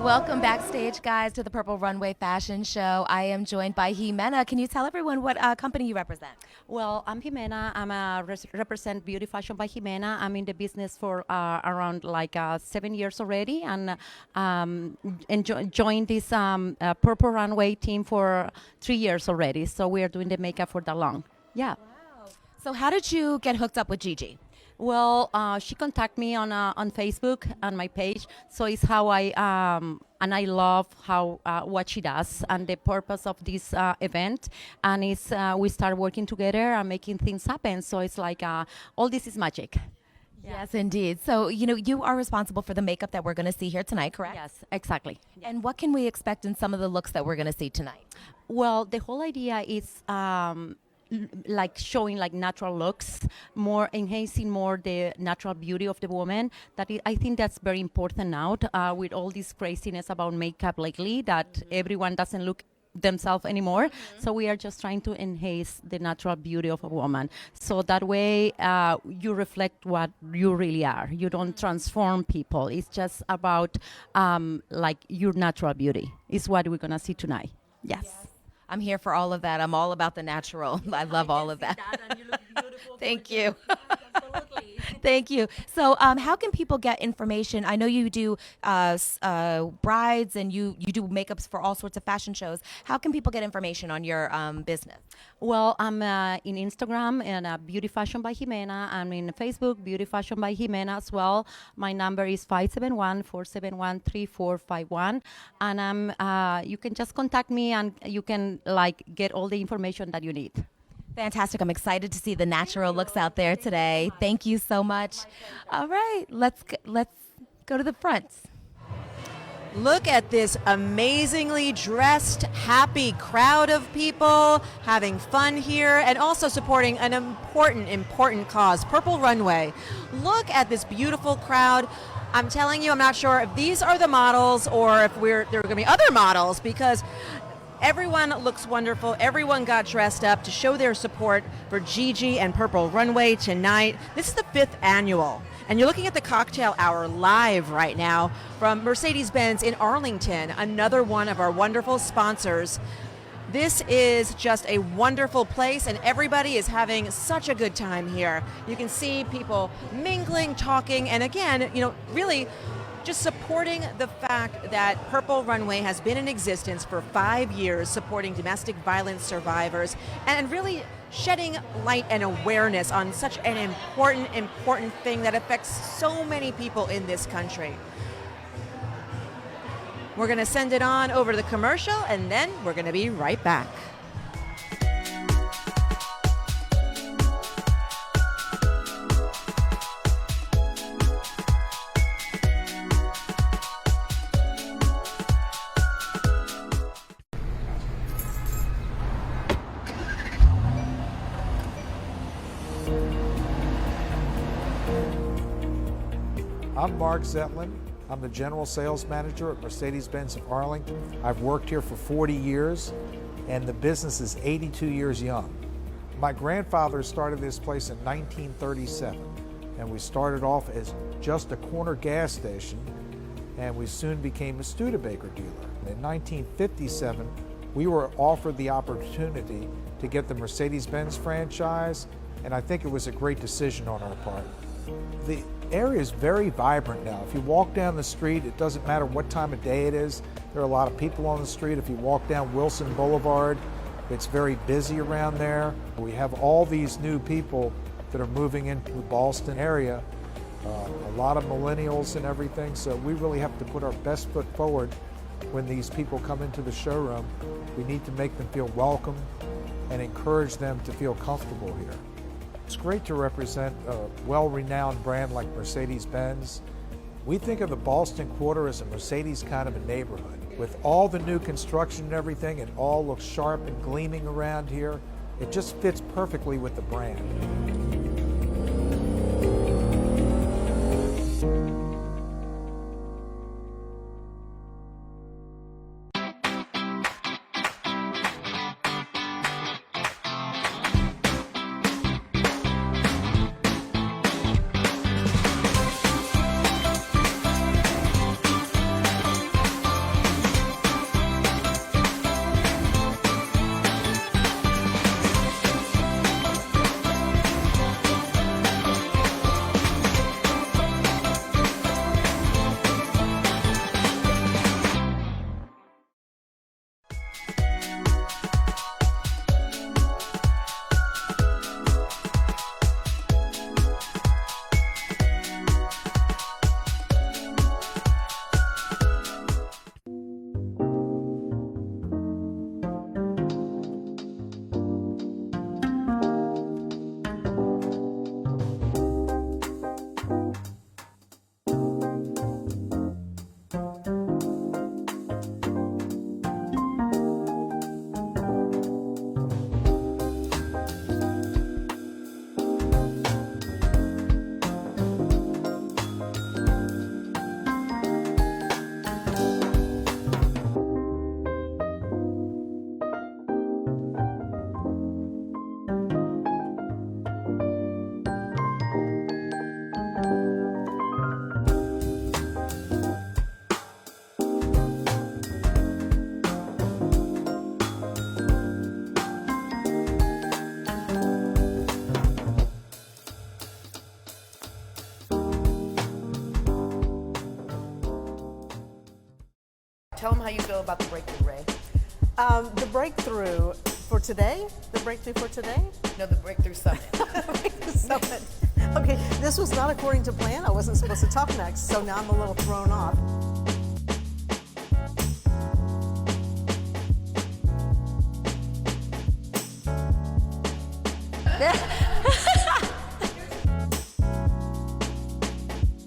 Welcome backstage, guys, to the Purple Runway Fashion Show. I am joined by Jimena. Can you tell everyone what company you represent? Well, I'm Jimena. I represent Beauty Fashion by Jimena. I'm in the business for around 7 years already, and joined this Purple Runway team for 3 years already. So we are doing the makeup for that long. Yeah. Wow. So how did you get hooked up with Gigi? Well, she contacted me on Facebook on my page. So it's how and I love how what she does and the purpose of this event. And it's we start working together and making things happen. So it's like all this is magic. Yes, indeed. So, you are responsible for the makeup that we're going to see here tonight, correct? Yes, exactly. And what can we expect in some of the looks that we're going to see tonight? Well, the whole idea is showing natural looks, more enhancing more the natural beauty of the woman. I think that's very important now with all this craziness about makeup lately that everyone doesn't look themselves anymore. So we are just trying to enhance the natural beauty of a woman. So that way you reflect what you really are. You don't transform people. It's just about your natural beauty is what we're going to see tonight. Yes. I'm here for all of that. I'm all about the natural. I love all of that. And you look beautiful. Thank you. Absolutely. Thank you. So how can people get information? I know you do brides and you do makeups for all sorts of fashion shows. How can people get information on your business? Well, I'm in Instagram and Beauty Fashion by Jimena. I'm in Facebook, Beauty Fashion by Jimena as well. My number is 571-471-3451. And you can just contact me and you can get all the information that you need. Fantastic. I'm excited to see the natural looks out there today. Thank you so much. All right, let's go to the front. Look at this amazingly dressed, happy crowd of people having fun here and also supporting an important cause, Purple Runway. Look at this beautiful crowd. I'm telling you, I'm not sure if these are the models or if there are going to be other models, because everyone looks wonderful. Everyone got dressed up to show their support for Gigi and Purple Runway tonight. This is the 5th annual. And you're looking at the cocktail hour live right now from Mercedes-Benz in Arlington, another one of our wonderful sponsors. This is just a wonderful place, and everybody is having such a good time here. You can see people mingling, talking, and again, really just supporting the fact that Purple Runway has been in existence for 5 years, supporting domestic violence survivors, and really shedding light and awareness on such an important thing that affects so many people in this country. We're going to send it on over to the commercial, and then we're going to be right back. I'm Mark Zetlin. I'm the General Sales Manager at Mercedes-Benz of Arlington. I've worked here for 40 years, and the business is 82 years young. My grandfather started this place in 1937, and we started off as just a corner gas station, and we soon became a Studebaker dealer. In 1957, we were offered the opportunity to get the Mercedes-Benz franchise, and I think it was a great decision on our part. The area is very vibrant now. If you walk down the street, it doesn't matter what time of day it is. There are a lot of people on the street. If you walk down Wilson Boulevard, it's very busy around there. We have all these new people that are moving into the Ballston area, a lot of millennials and everything, so we really have to put our best foot forward when these people come into the showroom. We need to make them feel welcome and encourage them to feel comfortable here. It's great to represent a well-renowned brand like Mercedes-Benz. We think of the Ballston Quarter as a Mercedes kind of a neighborhood. With all the new construction and everything, it all looks sharp and gleaming around here. It just fits perfectly with the brand. Tell them how you feel about the breakthrough, Ray. The breakthrough for today? The breakthrough for today? No, the breakthrough summit. Summit. Okay, this was not according to plan. I wasn't supposed to talk next, so now I'm a little thrown off.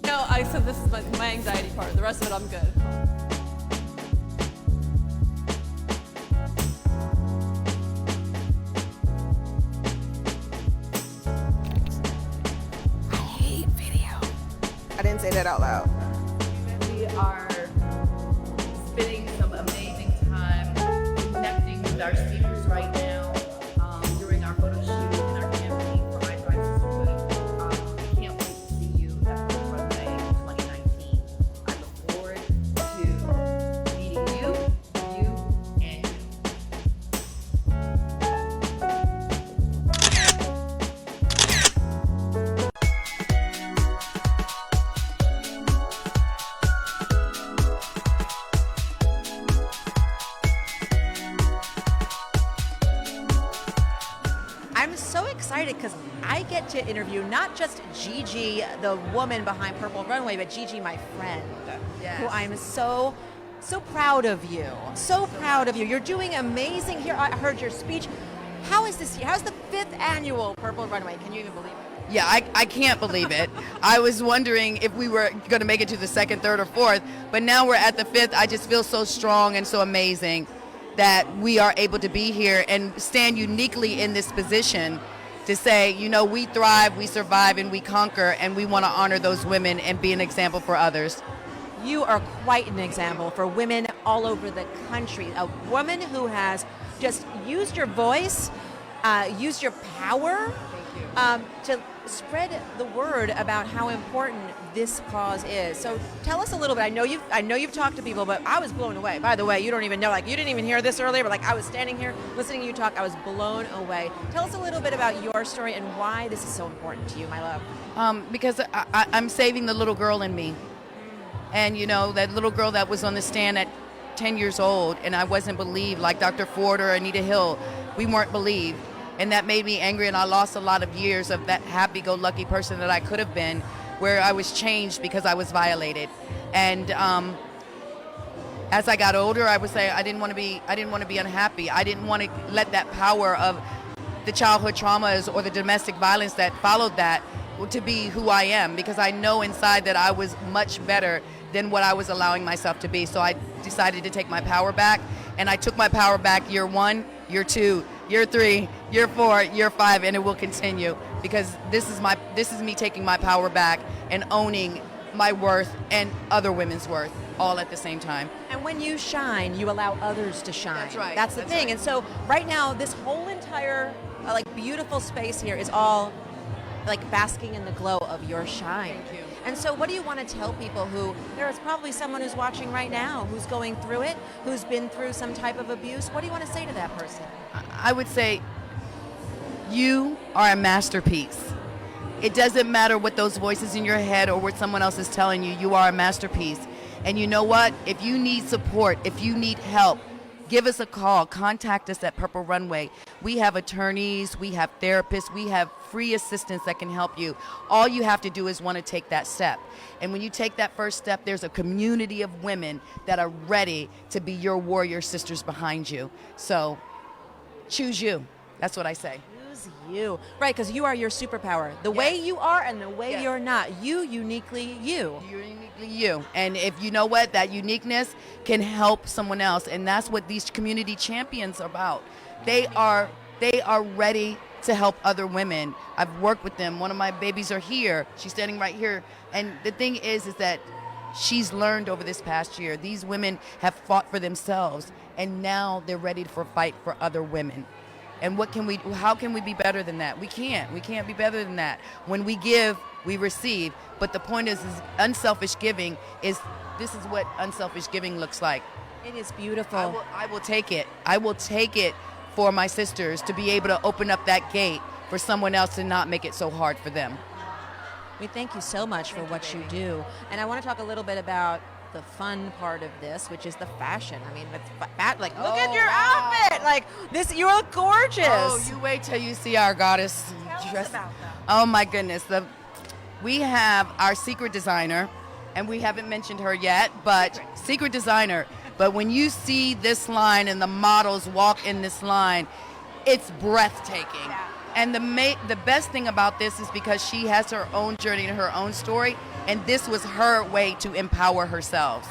No, I said this is my anxiety part. The rest of it, I'm good. say that out loud. We are spending some amazing time connecting with our speakers right now during our photo shoot and our campaign for I Drive Sisterhood. We can't wait to see you at the Runway 2019. I look forward to meeting you, and you. I'm so excited because I get to interview not just Gigi, the woman behind Purple Runway, but Gigi, my friend, who I'm so proud of you. So proud of you. You're doing amazing here. I heard your speech. How is this year? How's the 5th annual Purple Runway? Can you even believe it? Yeah, I can't believe it. I was wondering if we were going to make it to the 2nd, 3rd, or 4th, but now we're at the 5th. I just feel so strong and so amazing that we are able to be here and stand uniquely in this position to say, you know, we thrive, we survive, and we conquer, and we want to honor those women and be an example for others. You are quite an example for women all over the country. A woman who has just used your voice, used your power to spread the word about how important this cause is. So tell us a little bit. I know you've talked to people, but I was blown away. By the way, you don't even know, like you didn't even hear this earlier, but like I was standing here listening to you talk, I was blown away. Tell us a little bit about your story and why this is so important to you, my love. Because I'm saving the little girl in me. And you know, that little girl that was on the stand at 10 years old and I wasn't believed, like Dr. Ford or Anita Hill, we weren't believed. And that made me angry, and I lost a lot of years of that happy-go-lucky person that I could have been, where I was changed because I was violated. And as I got older, I would say I didn't want to be unhappy. I didn't want to let that power of the childhood traumas or the domestic violence that followed that to be who I am, because I know inside that I was much better than what I was allowing myself to be. So I decided to take my power back, and I took my power back year 1, year 2, year 3, year 4, year 5, and it will continue, because this is me taking my power back and owning my worth and other women's worth all at the same time. And when you shine, you allow others to shine. That's right. That's the thing. Right. And so right now, this whole entire like beautiful space here is all like basking in the glow of your shine. Thank you. And so what do you want to tell people who, there is probably someone who's watching right now who's going through it, who's been through some type of abuse? What do you want to say to that person? I would say you are a masterpiece. It doesn't matter what those voices in your head or what someone else is telling you, you are a masterpiece. And you know what? If you need support, if you need help, give us a call. Contact us at Purple Runway. We have attorneys, we have therapists, we have free assistance that can help you. All you have to do is want to take that step. And when you take that first step, there's a community of women that are ready to be your warrior sisters behind you. So choose you. That's what I say. Choose you. Right, because you are your superpower. The way you are and the way you're not. You uniquely you. You're uniquely you. And if you know what, that uniqueness can help someone else. And that's what these community champions are about. They are ready to help other women. I've worked with them. One of my babies are here. She's standing right here. And the thing is that she's learned over this past year. These women have fought for themselves, and now they're ready for fight for other women. And how can we be better than that? We can't be better than that. When we give, we receive. But the point is unselfish giving this is what unselfish giving looks like. It is beautiful. I will take it. I will take it for my sisters to be able to open up that gate for someone else to not make it so hard for them. We thank you so much for what you do. And I want to talk a little bit about the fun part of this, which is the fashion. I mean, look at your outfit. Like this, you look gorgeous. Oh, you wait till you see our goddess dress. Tell us about that. Oh my goodness. We have our secret designer, and we haven't mentioned her yet, but secret designer. But when you see this line and the models walk in this line, it's breathtaking. Yeah. And the best thing about this is because she has her own journey and her own story, and this was her way to empower herself.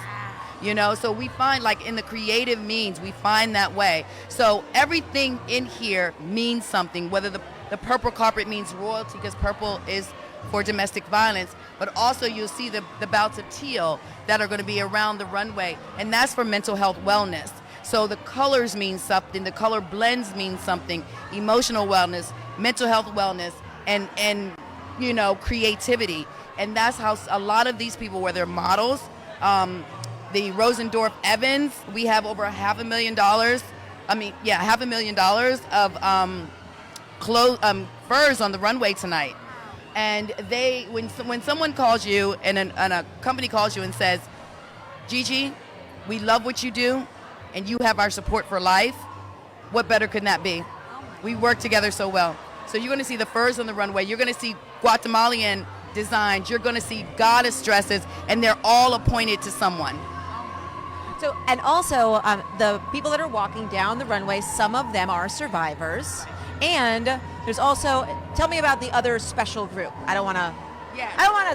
You know, so we find, like in the creative means, we find that way. So everything in here means something, whether the purple carpet means royalty, because purple is for domestic violence, but also you'll see the bouts of teal that are going to be around the runway, and that's for mental health wellness. So the colors mean something, the color blends mean something, emotional wellness, mental health wellness, and you know, creativity. And that's how a lot of these people, where they're models, the Rosendorf Evans, we have over $500,000. $500,000 of furs on the runway tonight. And when someone calls you and a company calls you and says, Gigi, we love what you do, and you have our support for life, what better could that be? We work together so well. So you're going to see the furs on the runway. You're going to see Guatemalan designs. You're going to see goddess dresses, and they're all appointed to someone. So, and also, the people that are walking down the runway, some of them are survivors. And there's also, tell me about the other special group. I don't want to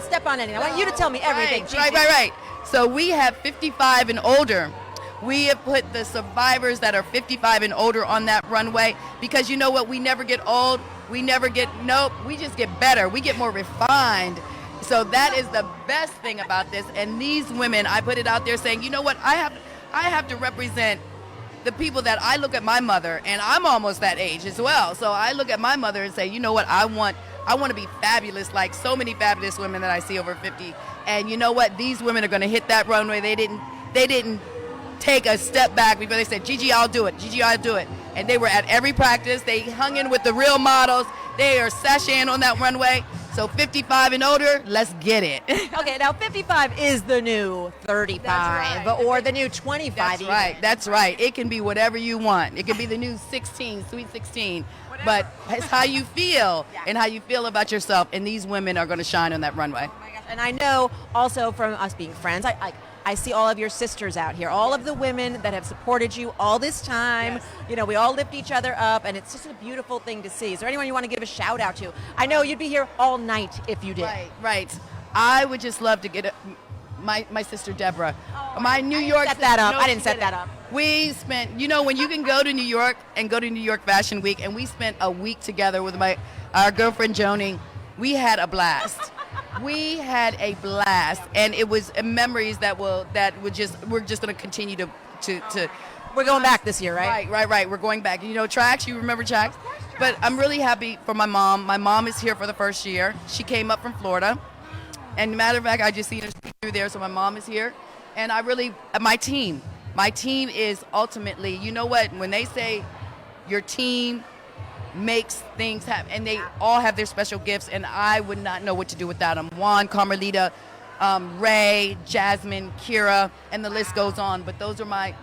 step on anything. I want you to tell me everything. Right. So we have 55 and older. We have put the survivors that are 55 and older on that runway because you know what? We never get old. We just get better. We get more refined. So that is the best thing about this. And these women, I put it out there saying, you know what? I have to represent the people that I look at my mother, and I'm almost that age as well. So I look at my mother and say, you know what? I want to be fabulous, like so many fabulous women that I see over 50. And you know what? These women are going to hit that runway. They didn't take a step back before they said, Gigi, I'll do it. Gigi, I'll do it. And they were at every practice. They hung in with the real models. They are sashaying on that runway. So 55 and older, let's get it. Okay, now 55 is the new 35 or the new 25. That's right. It can be whatever you want. It can be the new 16, sweet 16. But it's how you feel and how you feel about yourself. And these women are going to shine on that runway. Oh my gosh. And I know also from us being friends, I see all of your sisters out here, all of the women that have supported you all this time. Yes. You know, we all lift each other up, and it's just a beautiful thing to see. Is there anyone you want to give a shout out to? I know you'd be here all night if you did. Right. I would just love to get my sister Deborah. My New York. Set that up. I didn't set that up. We spent, you know, when you can go to New York and go to New York Fashion Week, and we spent a week together with our girlfriend Joni. We had a blast. We had a blast, and it was memories we're just going to continue to. We're going back this year, right? Right. We're going back. You know, Trax. You remember Trax? But I'm really happy for my mom. My mom is here for the first year. She came up from Florida, and matter of fact, I just seen her through there. So my mom is here, and my team is ultimately. You know what? When they say your team makes things happen, and they all have their special gifts, and I would not know what to do without them. Juan, Carmelita, Ray, Jasmine, Kira, and the list goes on. But those are my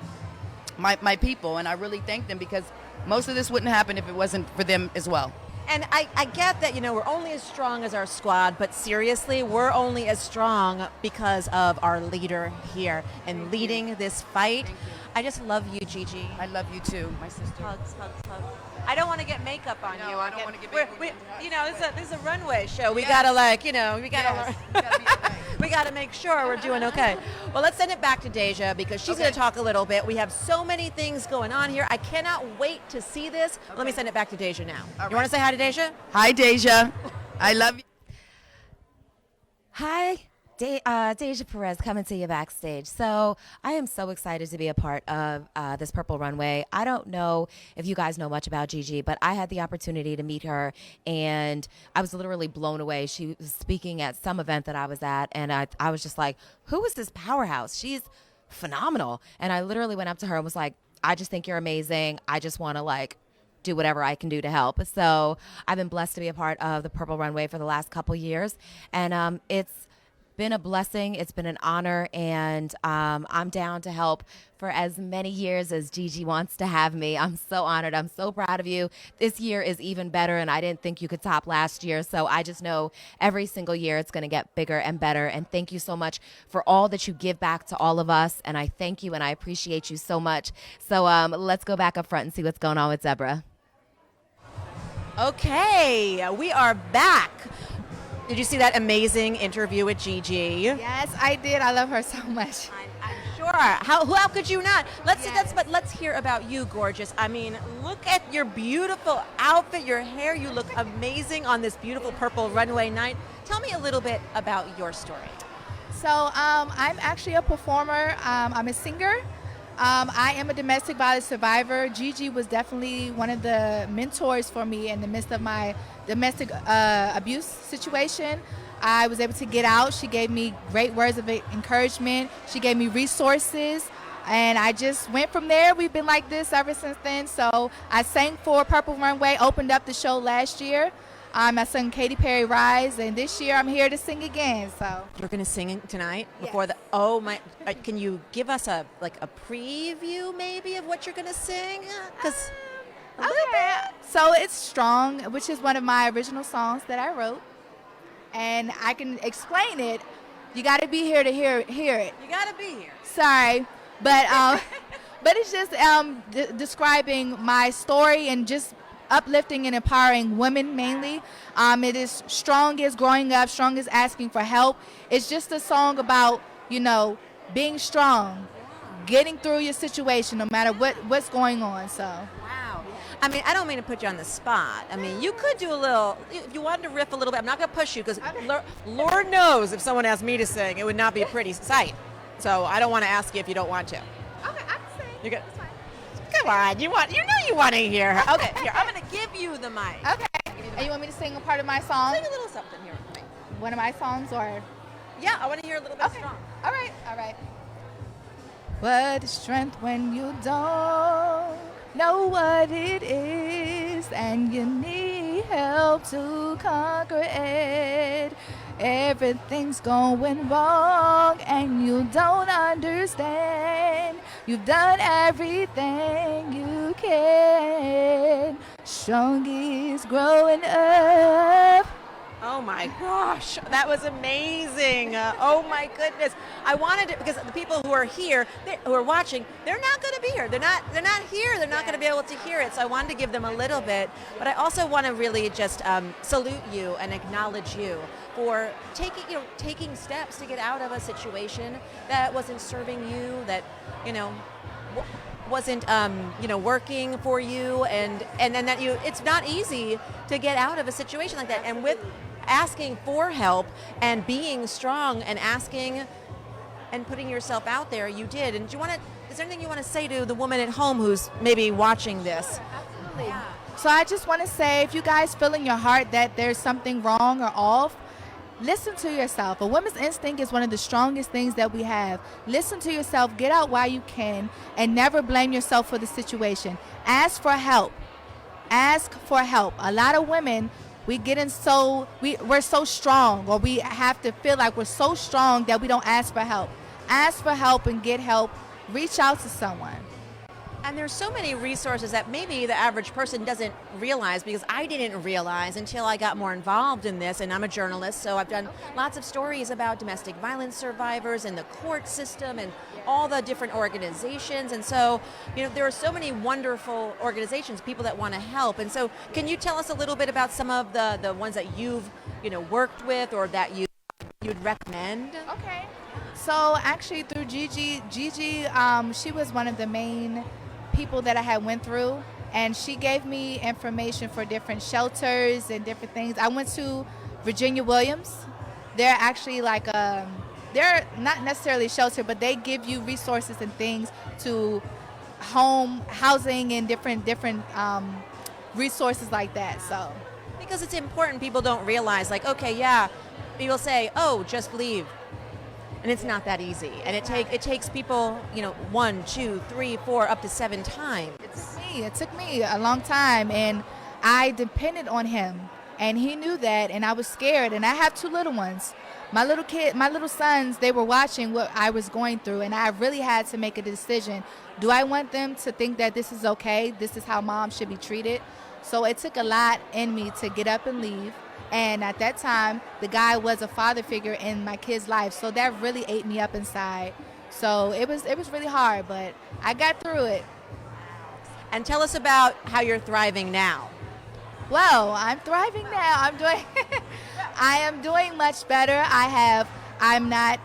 people, and I really thank them because most of this wouldn't happen if it wasn't for them as well. And I get that, you know, we're only as strong as our squad, but seriously, we're only as strong because of our leader here and leading this fight. I just love you, Gigi. I love you too, my sister. Hugs. I don't want to get makeup on you. I don't want to get makeup. You know, this is a runway show. We gotta we gotta make sure we're doing okay. Well, let's send it back to Deja because she's gonna talk a little bit. We have so many things going on here. I cannot wait to see this. Let me send it back to Deja now. You want to say hi to Deja? Hi, Deja. I love you. Hi. Deja Perez coming to you backstage. So I am so excited to be a part of this Purple Runway. I don't know if you guys know much about Gigi, but I had the opportunity to meet her, and I was literally blown away. She was speaking at some event that I was at, and I was just like, who is this powerhouse? She's phenomenal. And I literally went up to her and was like, I just think you're amazing. I just want to do whatever I can do to help. So I've been blessed to be a part of the Purple Runway for the last couple years, and it's been a blessing. It's been an honor, and I'm down to help for as many years as Gigi wants to have me. I'm so honored. I'm so proud of you. This year is even better, and I didn't think you could top last year. So I just know every single year it's going to get bigger and better. And thank you so much for all that you give back to all of us. And I thank you, and I appreciate you so much. So let's go back up front and see what's going on with Deborah. Okay, we are back. Did you see that amazing interview with Gigi? Yes, I did. I love her so much. I'm sure. How could you not? Let's hear about you, gorgeous. I mean, look at your beautiful outfit, your hair. You look amazing on this beautiful purple runway night. Tell me a little bit about your story. So I'm actually a performer. I'm a singer. I am a domestic violence survivor. Gigi was definitely one of the mentors for me in the midst of my domestic abuse situation. I was able to get out. She gave me great words of encouragement. She gave me resources. And I just went from there. We've been like this ever since then. So I sang for Purple Runway, opened up the show last year. I sung Katy Perry Rise, and this year I'm here to sing again. So You're going to sing tonight before the. Oh my! Can you give us a preview maybe of what you're going to sing? Because So it's Strong, which is one of my original songs that I wrote, and I can explain it. You got to be here to hear it. You got to be here. Sorry, but it's just describing my story and just uplifting and empowering women mainly. It is strong as growing up, strong as asking for help. It's just a song about, being strong, getting through your situation no matter what's going on. So wow. I mean, I don't mean to put you on the spot. I mean, you could do a little, if you wanted to riff a little bit. I'm not going to push you because Lord knows if someone asked me to sing, it would not be a pretty sight. So I don't want to ask you if you don't want to. Okay, I can sing. You're good. Come on, you want to hear her. Okay, here, I'm going to give you the mic. Okay. And you want me to sing a part of my song? Sing a little something here. One of my songs, or? Yeah, I want to hear a little bit strong. All right. What is strength when you don't know what it is and you need help to conquer it? Everything's going wrong and you don't understand. You've done everything you can. Strong is growing up. Oh my gosh, that was amazing. Oh my goodness. I wanted it because the people who are here, who are watching, they're not going to be here. They're not here. They're not going to be able to hear it. So I wanted to give them a little bit. But I also want to really just salute you and acknowledge you for taking steps to get out of a situation that wasn't serving you, that, wasn't working for you, and then that it's not easy to get out of a situation like that. And with asking for help and being strong and asking and putting yourself out there, you did. And is there anything you want to say to the woman at home who's maybe watching this? Absolutely. Yeah. So I just want to say, if you guys feel in your heart that there's something wrong or off, listen to yourself. A woman's instinct is one of the strongest things that we have. Listen to yourself, get out while you can, and never blame yourself for the situation. Ask for help. Ask for help. A lot of women, we're so strong, or we have to feel like we're so strong that we don't ask for help. Ask for help and get help. Reach out to someone. And there's so many resources that maybe the average person doesn't realize, because I didn't realize until I got more involved in this, and I'm a journalist, so I've done lots of stories about domestic violence survivors and the court system and all the different organizations. And so, there are so many wonderful organizations, people that want to help. And so can you tell us a little bit about some of the ones that you've, worked with or that you'd recommend? Okay. So actually through Gigi, she was one of the main people that I had went through, and she gave me information for different shelters and different things. I went to Virginia Williams. They're actually they're not necessarily shelter, but they give you resources and things to housing and different resources like that. So because it's important, people don't realize, people say, oh, just leave. And it's not that easy. And it takes people, 1, 2, 3, 4, up to 7 times. It took me a long time, and I depended on him, and he knew that, and I was scared. And I have 2 little ones. My little sons, they were watching what I was going through, and I really had to make a decision. Do I want them to think that this is okay? This is how mom should be treated? So it took a lot in me to get up and leave. And at that time, the guy was a father figure in my kid's life, so that really ate me up inside. So it was really hard, but I got through it. And tell us about how you're thriving now. Well, I'm thriving now. I am doing much better. I'm not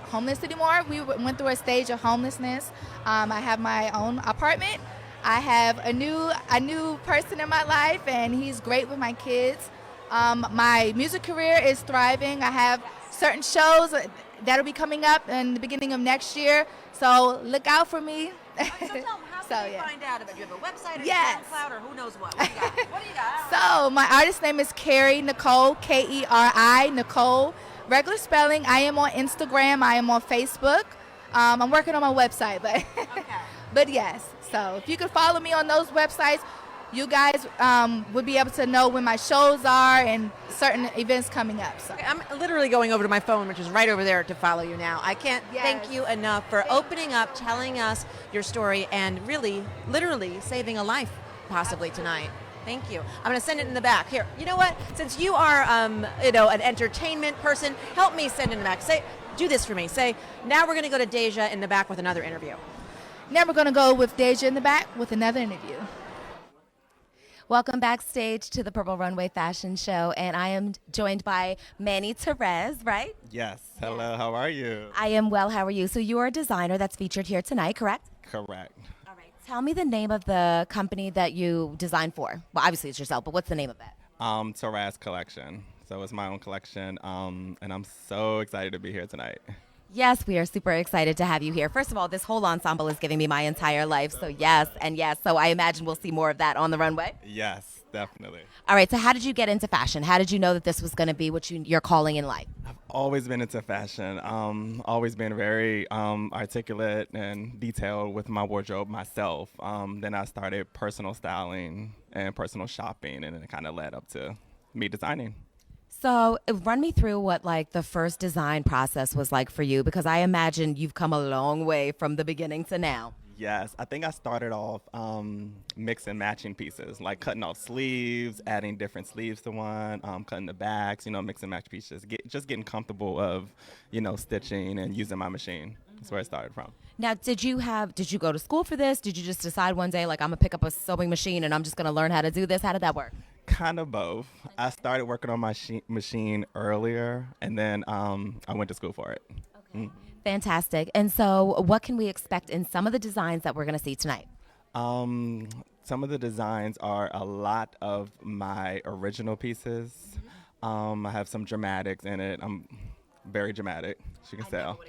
homeless anymore. We went through a stage of homelessness. I have my own apartment. I have a new person in my life, and he's great with my kids. My music career is thriving. I have certain shows that'll be coming up in the beginning of next year. So look out for me. So tell them, how can you find out about it? Do you have a website or Yes. SoundCloud or who knows what? What do you got? What do you got? So my artist name is Carrie Nicole, Keri, Nicole. Regular spelling. I am on Instagram. I am on Facebook. I'm working on my website, but but yes. So if you could follow me on those websites, you guys would be able to know when my shows are and certain events coming up. So. Okay, I'm literally going over to my phone, which is right over there, to follow you now. I can't thank you enough for opening up, telling us your story, and really, literally saving a life possibly tonight. Thank you. I'm going to send it in the back. Here, you know what? Since you are, an entertainment person, help me send it in the back. Do this for me. Say, now we're going to go to Deja in the back with another interview. Now we're going to go with Deja in the back with another interview. Welcome backstage to the Purple Runway Fashion Show, and I am joined by Manny Therese, right? Yes. Hello, how are you? I am well, how are you? So you are a designer that's featured here tonight, correct? Correct. Tell me the name of the company that you designed for. Well, obviously it's yourself, but what's the name of it? Therese Collection. So it's my own collection, and I'm so excited to be here tonight. Yes, we are super excited to have you here. First of all, this whole ensemble is giving me my entire life, so yes and yes. So I imagine we'll see more of that on the runway. Yes, definitely. All right, so how did you get into fashion? How did you know that this was going to be what you're calling in life? I've always been into fashion. Always been very articulate and detailed with my wardrobe myself. Then I started personal styling and personal shopping, and it kind of led up to me designing. So run me through what like the first design process was like for you, because I imagine you've come a long way from the beginning to now. Yes, I think I started off mix and matching pieces, like cutting off sleeves, adding different sleeves to one, cutting the backs, mix and match pieces, just getting comfortable of, stitching and using my machine. That's where I started from. Now, did you go to school for this? Did you just decide one day, like, I'm going to pick up a sewing machine and I'm just going to learn how to do this? How did that work? Kind of both. I started working on my machine earlier, and then I went to school for it. Okay. Fantastic. And so what can we expect in some of the designs that we're going to see tonight? Some of the designs are a lot of my original pieces. I have some dramatics in it. I'm very dramatic, as you can tell.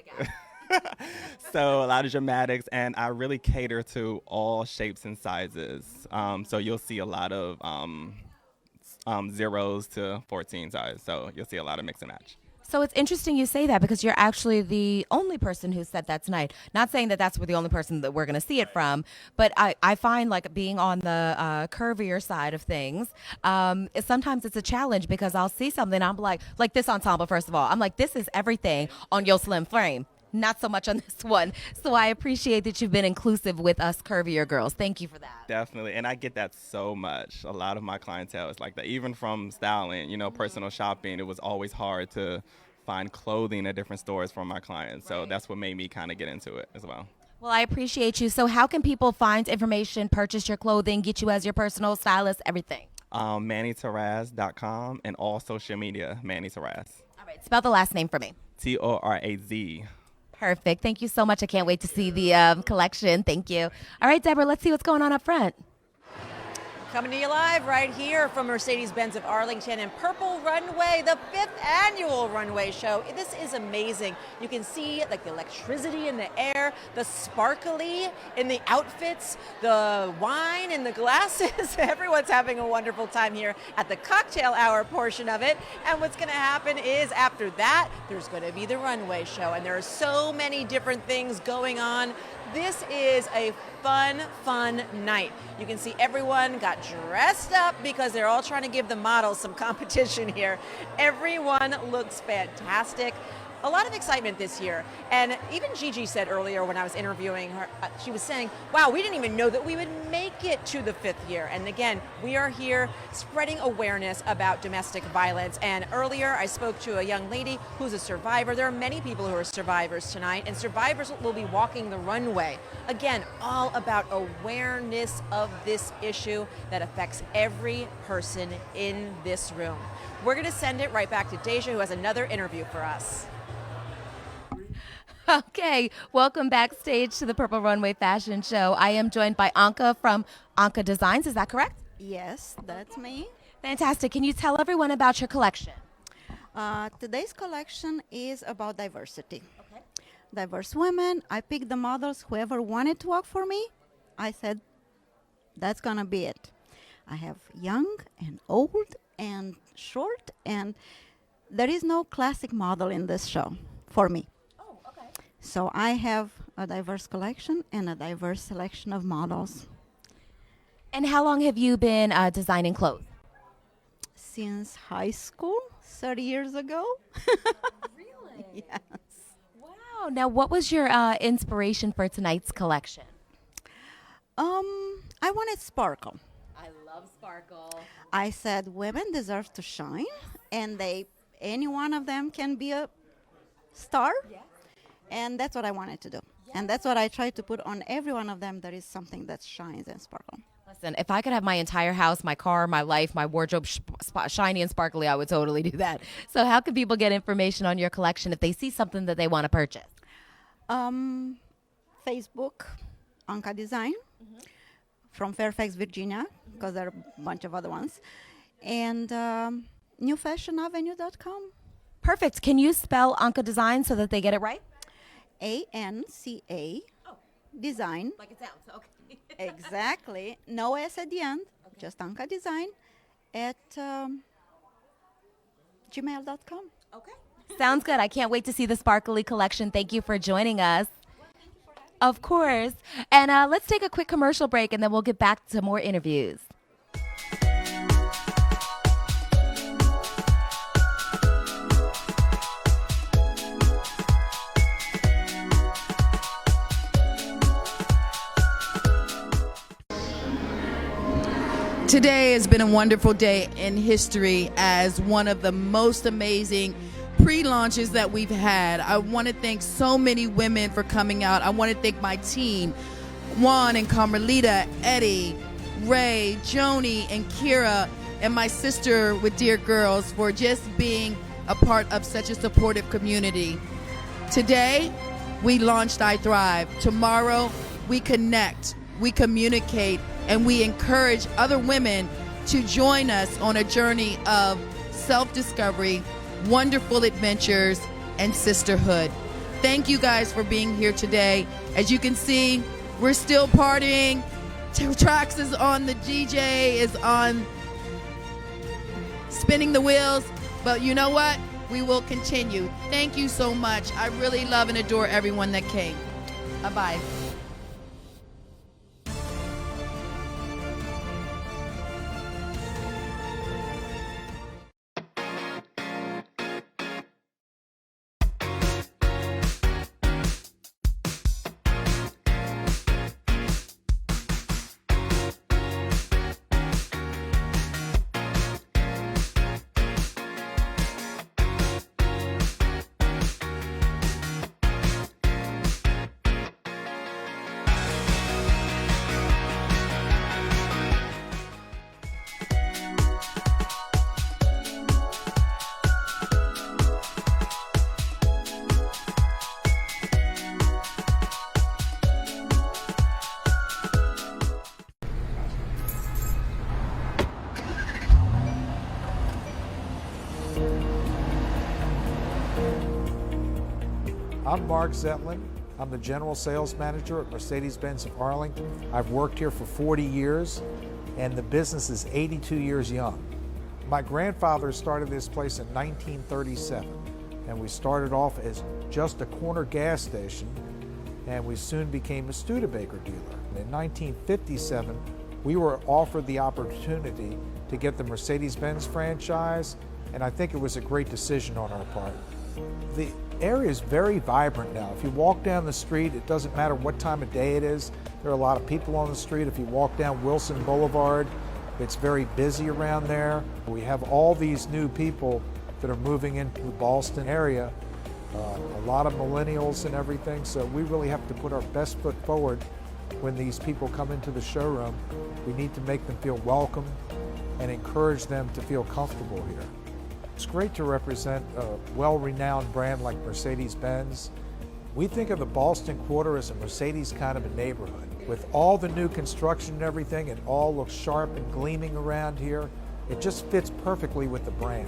So a lot of dramatics, and I really cater to all shapes and sizes. So you'll see a lot of 0s to 14 size. So you'll see a lot of mix and match. So it's interesting you say that, because you're actually the only person who said that tonight. Not saying that that's the only person that we're going to see it from, but I find like being on the curvier side of things, sometimes it's a challenge, because I'll see something, I'm like this ensemble, first of all. I'm like, this is everything on your slim frame. Not so much on this one. So I appreciate that you've been inclusive with us curvier girls. Thank you for that. Definitely. And I get that so much. A lot of my clientele is like that. Even from styling, personal shopping, it was always hard to find clothing at different stores for my clients. So that's what made me kind of get into it as well. Well, I appreciate you. So how can people find information, purchase your clothing, get you as your personal stylist, everything? MannyTherese.com and all social media, Manny Therese. All right. Spell the last name for me. Toraz. Perfect. Thank you so much. I can't wait to see the collection. Thank you. All right, Deborah, let's see what's going on up front. Coming to you live right here from Mercedes-Benz of Arlington and Purple Runway, the 5th annual runway show. This is amazing. You can see like the electricity in the air, the sparkly in the outfits, the wine in the glasses. Everyone's having a wonderful time here at the cocktail hour portion of it. And what's going to happen is after that, there's going to be the runway show. And there are so many different things going on. This is a fun night. You can see everyone got dressed up because they're all trying to give the models some competition here. Everyone looks fantastic. A lot of excitement this year. And even Gigi said earlier when I was interviewing her, she was saying, wow, we didn't even know that we would make it to the 5th year. And again, we are here spreading awareness about domestic violence. And earlier I spoke to a young lady who's a survivor. There are many people who are survivors tonight, and survivors will be walking the runway. Again, all about awareness of this issue that affects every person in this room. We're going to send it right back to Deja, who has another interview for us. Okay, welcome backstage to the Purple Runway Fashion Show. I am joined by Anka from Anka Designs. Is that correct? Yes, that's me. Fantastic. Can you tell everyone about your collection? Today's collection is about diversity. Okay. Diverse women. I picked the models, whoever wanted to work for me. I said, that's going to be it. I have young and old and short, and there is no classic model in this show for me. Oh, okay. So I have a diverse collection and a diverse selection of models. And how long have you been designing clothes? Since high school, 30 years ago. Really? Yes. Wow. Now, what was your inspiration for tonight's collection? I wanted sparkle. I love sparkle. I said women deserve to shine, and any one of them can be a star. Yeah. And that's what I wanted to do. Yeah. And that's what I tried to put on every one of them. There is something that shines and sparkles. Listen, if I could have my entire house, my car, my life, my wardrobe shiny and sparkly, I would totally do that. So how can people get information on your collection if they see something that they want to purchase? Facebook, Anka Design, from Fairfax, Virginia, because there are a bunch of other ones, and newfashionavenue.com. Perfect. Can you spell Anka Design so that they get it right? ANCA Design. Like it sounds. Okay. Exactly. No S at the end. Okay. Just Anka Design at gmail.com. Okay. Sounds good. I can't wait to see the sparkly collection. Thank you for joining us. Of course. And let's take a quick commercial break, and then we'll get back to more interviews. Today has been a wonderful day in history as one of the most amazing pre-launches that we've had. I want to thank so many women for coming out. I want to thank my team, Juan and Carmelita, Eddie, Ray, Joni, and Kira, and my sister with Dear Girls for just being a part of such a supportive community. Today, we launched I Thrive. Tomorrow, we connect, we communicate, and we encourage other women to join us on a journey of self-discovery, wonderful adventures, and sisterhood. Thank you guys for being here today. As you can see, we're still partying. Trax is on, the DJ is on, spinning the wheels. But you know what? We will continue. Thank you so much. I really love and adore everyone that came. Bye-bye. I'm Mark Zetlin. I'm the General Sales Manager at Mercedes-Benz of Arlington. I've worked here for 40 years, and the business is 82 years young. My grandfather started this place in 1937, and we started off as just a corner gas station, and we soon became a Studebaker dealer. In 1957, we were offered the opportunity to get the Mercedes-Benz franchise, and I think it was a great decision on our part. The area is very vibrant now. If you walk down the street, it doesn't matter what time of day it is. There are a lot of people on the street. If you walk down Wilson Boulevard, it's very busy around there. We have all these new people that are moving into the Ballston area, a lot of millennials and everything, so we really have to put our best foot forward when these people come into the showroom. We need to make them feel welcome and encourage them to feel comfortable here. It's great to represent a well-renowned brand like Mercedes-Benz. We think of the Ballston Quarter as a Mercedes kind of a neighborhood. With all the new construction and everything, it all looks sharp and gleaming around here. It just fits perfectly with the brand.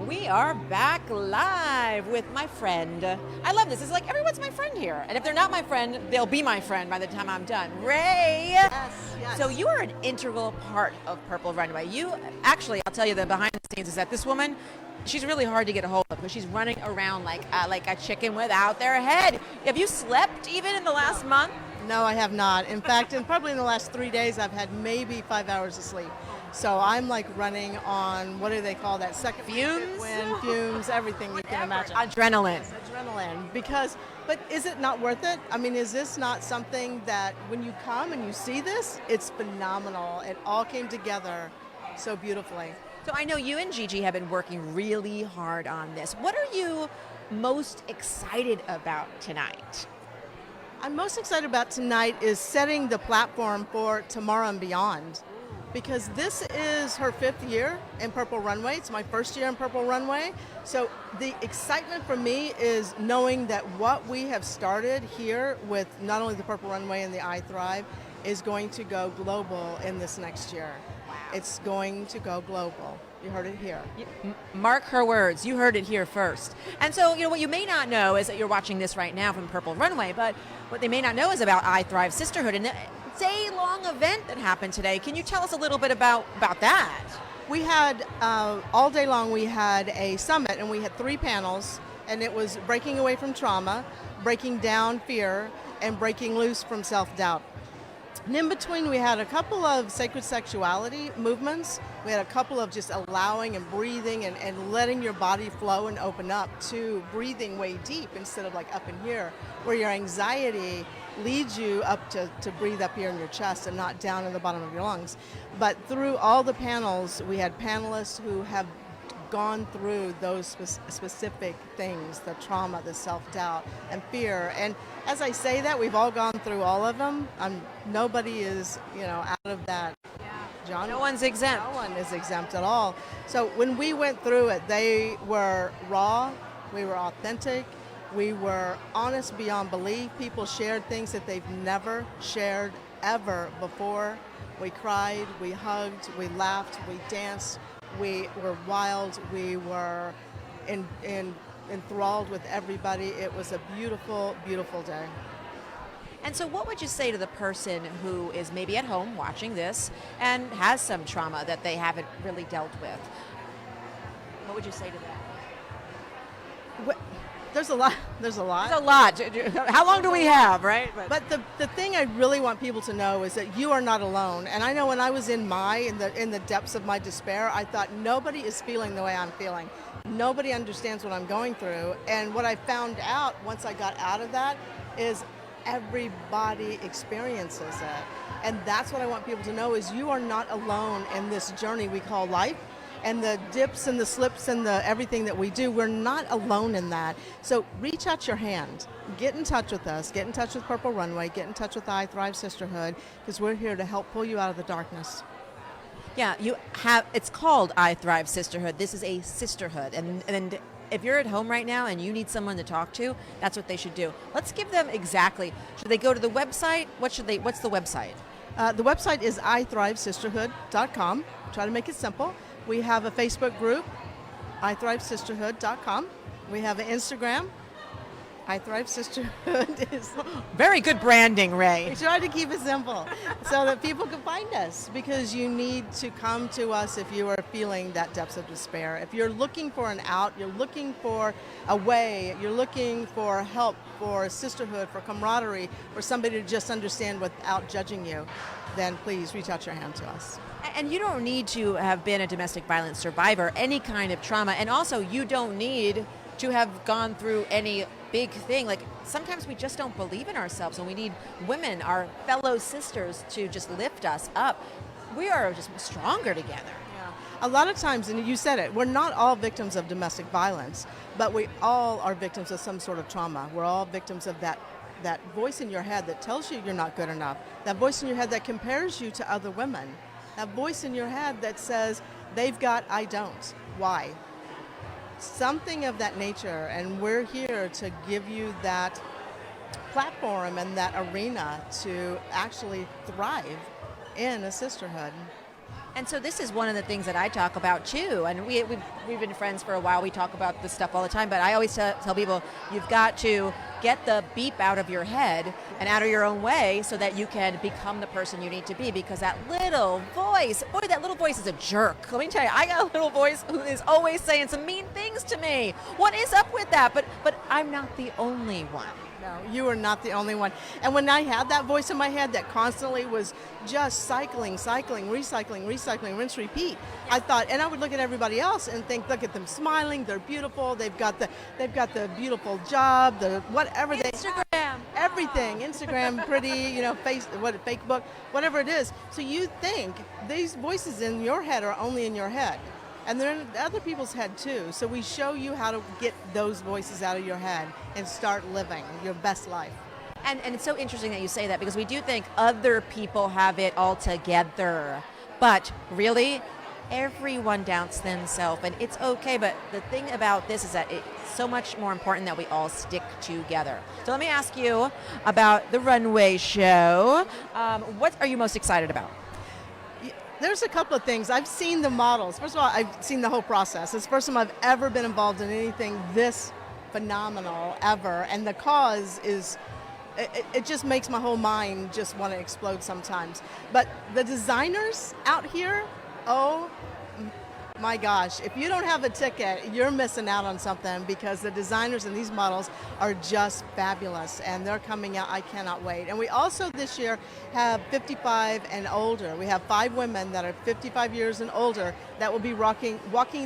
We are back live with my friend. I love this. It's like everyone's my friend here. And if they're not my friend, they'll be my friend by the time I'm done. Ray! Yes. So you are an integral part of Purple Runway. You, actually, I'll tell you the behind the scenes is that this woman, she's really hard to get a hold of because she's running around like a chicken without their head. Have you slept even in the last month? No, I have not. In fact, probably in the last 3 days, I've had maybe 5 hours of sleep. So I'm like running on, what do they call that? Second fumes? Wind, fumes, everything you can imagine. Adrenaline. Adrenaline. Because, but is it not worth it? I mean, is this not something that when you come and you see this, it's phenomenal. It all came together so beautifully. So I know you and Gigi have been working really hard on this. What are you most excited about tonight? I'm most excited about tonight is setting the platform for tomorrow and beyond. Because this is her 5th year in Purple Runway. It's my first year in Purple Runway. So the excitement for me is knowing that what we have started here with not only the Purple Runway and the I Thrive is going to go global in this next year. Wow. It's going to go global. You heard it here. Mark her words. You heard it here first. And so, what you may not know is that you're watching this right now from Purple Runway, but what they may not know is about I Thrive Sisterhood. And day-long event that happened today. Can you tell us a little bit about that? We had, all day long, we had a summit and we had 3 panels, and it was breaking away from trauma, breaking down fear, and breaking loose from self-doubt. And in between, we had a couple of sacred sexuality movements. We had a couple of just allowing and breathing and letting your body flow and open up to breathing way deep instead of like up in here, where your anxiety leads you up to breathe up here in your chest and not down in the bottom of your lungs. But through all the panels, we had panelists who have gone through those specific things, the trauma, the self-doubt, and fear. And as I say that, we've all gone through all of them. Nobody is, out of that genre. No one's exempt. No one is exempt at all. So when we went through it, they were raw, we were authentic, we were honest beyond belief. People shared things that they've never shared ever before. We cried, we hugged, we laughed, we danced, we were wild, we were enthralled with everybody. It was a beautiful, beautiful day. And so what would you say to the person who is maybe at home watching this and has some trauma that they haven't really dealt with? What would you say to them? There's a lot. There's a lot. There's a lot. How long do we have, right? But the thing I really want people to know is that you are not alone. And I know when I was in the depths of my despair, I thought nobody is feeling the way I'm feeling. Nobody understands what I'm going through. And what I found out once I got out of that is everybody experiences it. And that's what I want people to know is you are not alone in this journey we call life. And the dips and the slips and the everything that we do, we're not alone in that. So reach out your hand. Get in touch with us. Get in touch with Purple Runway. Get in touch with I Thrive Sisterhood, because we're here to help pull you out of the darkness. Yeah, it's called I Thrive Sisterhood. This is a sisterhood. And if you're at home right now and you need someone to talk to, that's what they should do. Let's give them exactly. Should they go to the website? What's the website? The website is ithrivesisterhood.com. Try to make it simple. We have a Facebook group, ithrivesisterhood.com. We have an Instagram, I Thrive Sisterhood is Very good branding, Ray. we try to keep it simple so that people can find us, because you need to come to us if you are feeling that depths of despair. If you're looking for an out, you're looking for a way, you're looking for help, for sisterhood, for camaraderie, for somebody to just understand without judging you, then please reach out your hand to us. And you don't need to have been a domestic violence survivor, any kind of trauma. And also, you don't need to have gone through any big thing. Like, sometimes we just don't believe in ourselves, and we need women, our fellow sisters, to just lift us up. We are just stronger together. A lot of times, and you said it, we're not all victims of domestic violence, but we all are victims of some sort of trauma. We're all victims of that voice in your head that tells you you're not good enough, that voice in your head that compares you to other women, that voice in your head that says, they've got, I don't. Why? Something of that nature, and we're here to give you that platform and that arena to actually thrive in a sisterhood. And so this is one of the things that I talk about too. And we've been friends for a while. We talk about this stuff all the time. But I always tell people, you've got to get the beep out of your head and out of your own way so that you can become the person you need to be. Because that little voice, boy, that little voice is a jerk. Let me tell you, I got a little voice who is always saying some mean things to me. What is up with that? But I'm not the only one. No, you are not the only one. And when I had that voice in my head that constantly was just cycling, recycling, rinse, repeat, I thought, and I would look at everybody else and think, look at them smiling, they're beautiful, they've got the beautiful job, the whatever Instagram, everything, Instagram, pretty, Facebook, whatever it is. So you think these voices in your head are only in your head. And they're in other people's head too. So we show you how to get those voices out of your head and start living your best life. And it's so interesting that you say that, because we do think other people have it all together. But really, everyone doubts themselves, and it's okay. But the thing about this is that it's so much more important that we all stick together. So let me ask you about the Runway show. What are you most excited about? There's a couple of things. I've seen the models. First of all, I've seen the whole process. It's the first time I've ever been involved in anything this phenomenal ever. And the cause is, it just makes my whole mind just want to explode sometimes. But the designers out here, oh my gosh, if you don't have a ticket, you're missing out on something, because the designers and these models are just fabulous, and they're coming out. I cannot wait. And we also this year have 55 and older. We have 5 women that are 55 years and older that will be walking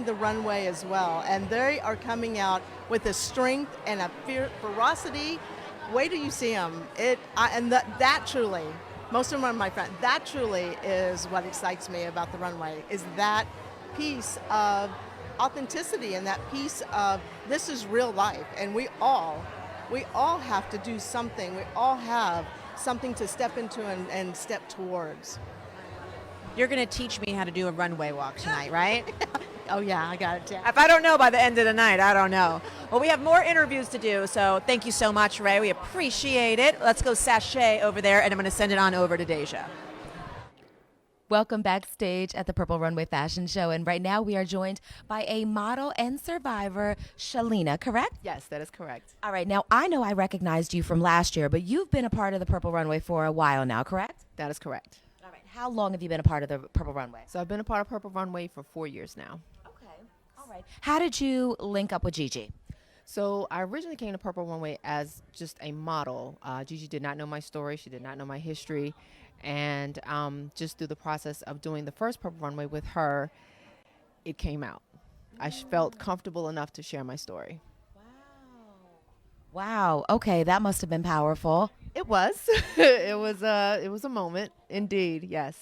the runway as well. And they are coming out with a strength and a ferocity. Wait till you see them. That truly, most of them are my friends. That truly is what excites me about the runway, is that piece of authenticity and that piece of this is real life, and we all have to do something. We all have something to step into and step towards. You're going to teach me how to do a runway walk tonight, right? Oh yeah, I got it down. If I don't know by the end of the night, I don't know. Well, we have more interviews to do, so thank you so much, Ray. We appreciate it. Let's go sashay over there, and I'm going to send it on over to Deja. Welcome backstage at the Purple Runway Fashion Show. And right now we are joined by a model and survivor, Shalina, correct? Yes, that is correct. All right. Now, I know I recognized you from last year, but you've been a part of the Purple Runway for a while now, correct? That is correct. All right. How long have you been a part of the Purple Runway? So I've been a part of Purple Runway for 4 years now. Okay. All right. How did you link up with Gigi? So I originally came to Purple Runway as just a model. Gigi did not know my story. She did not know my history. And just through the process of doing the first Purple Runway with her, it came out. I felt comfortable enough to share my story. Wow. Okay, that must have been powerful. It was. It was a moment, indeed. Yes.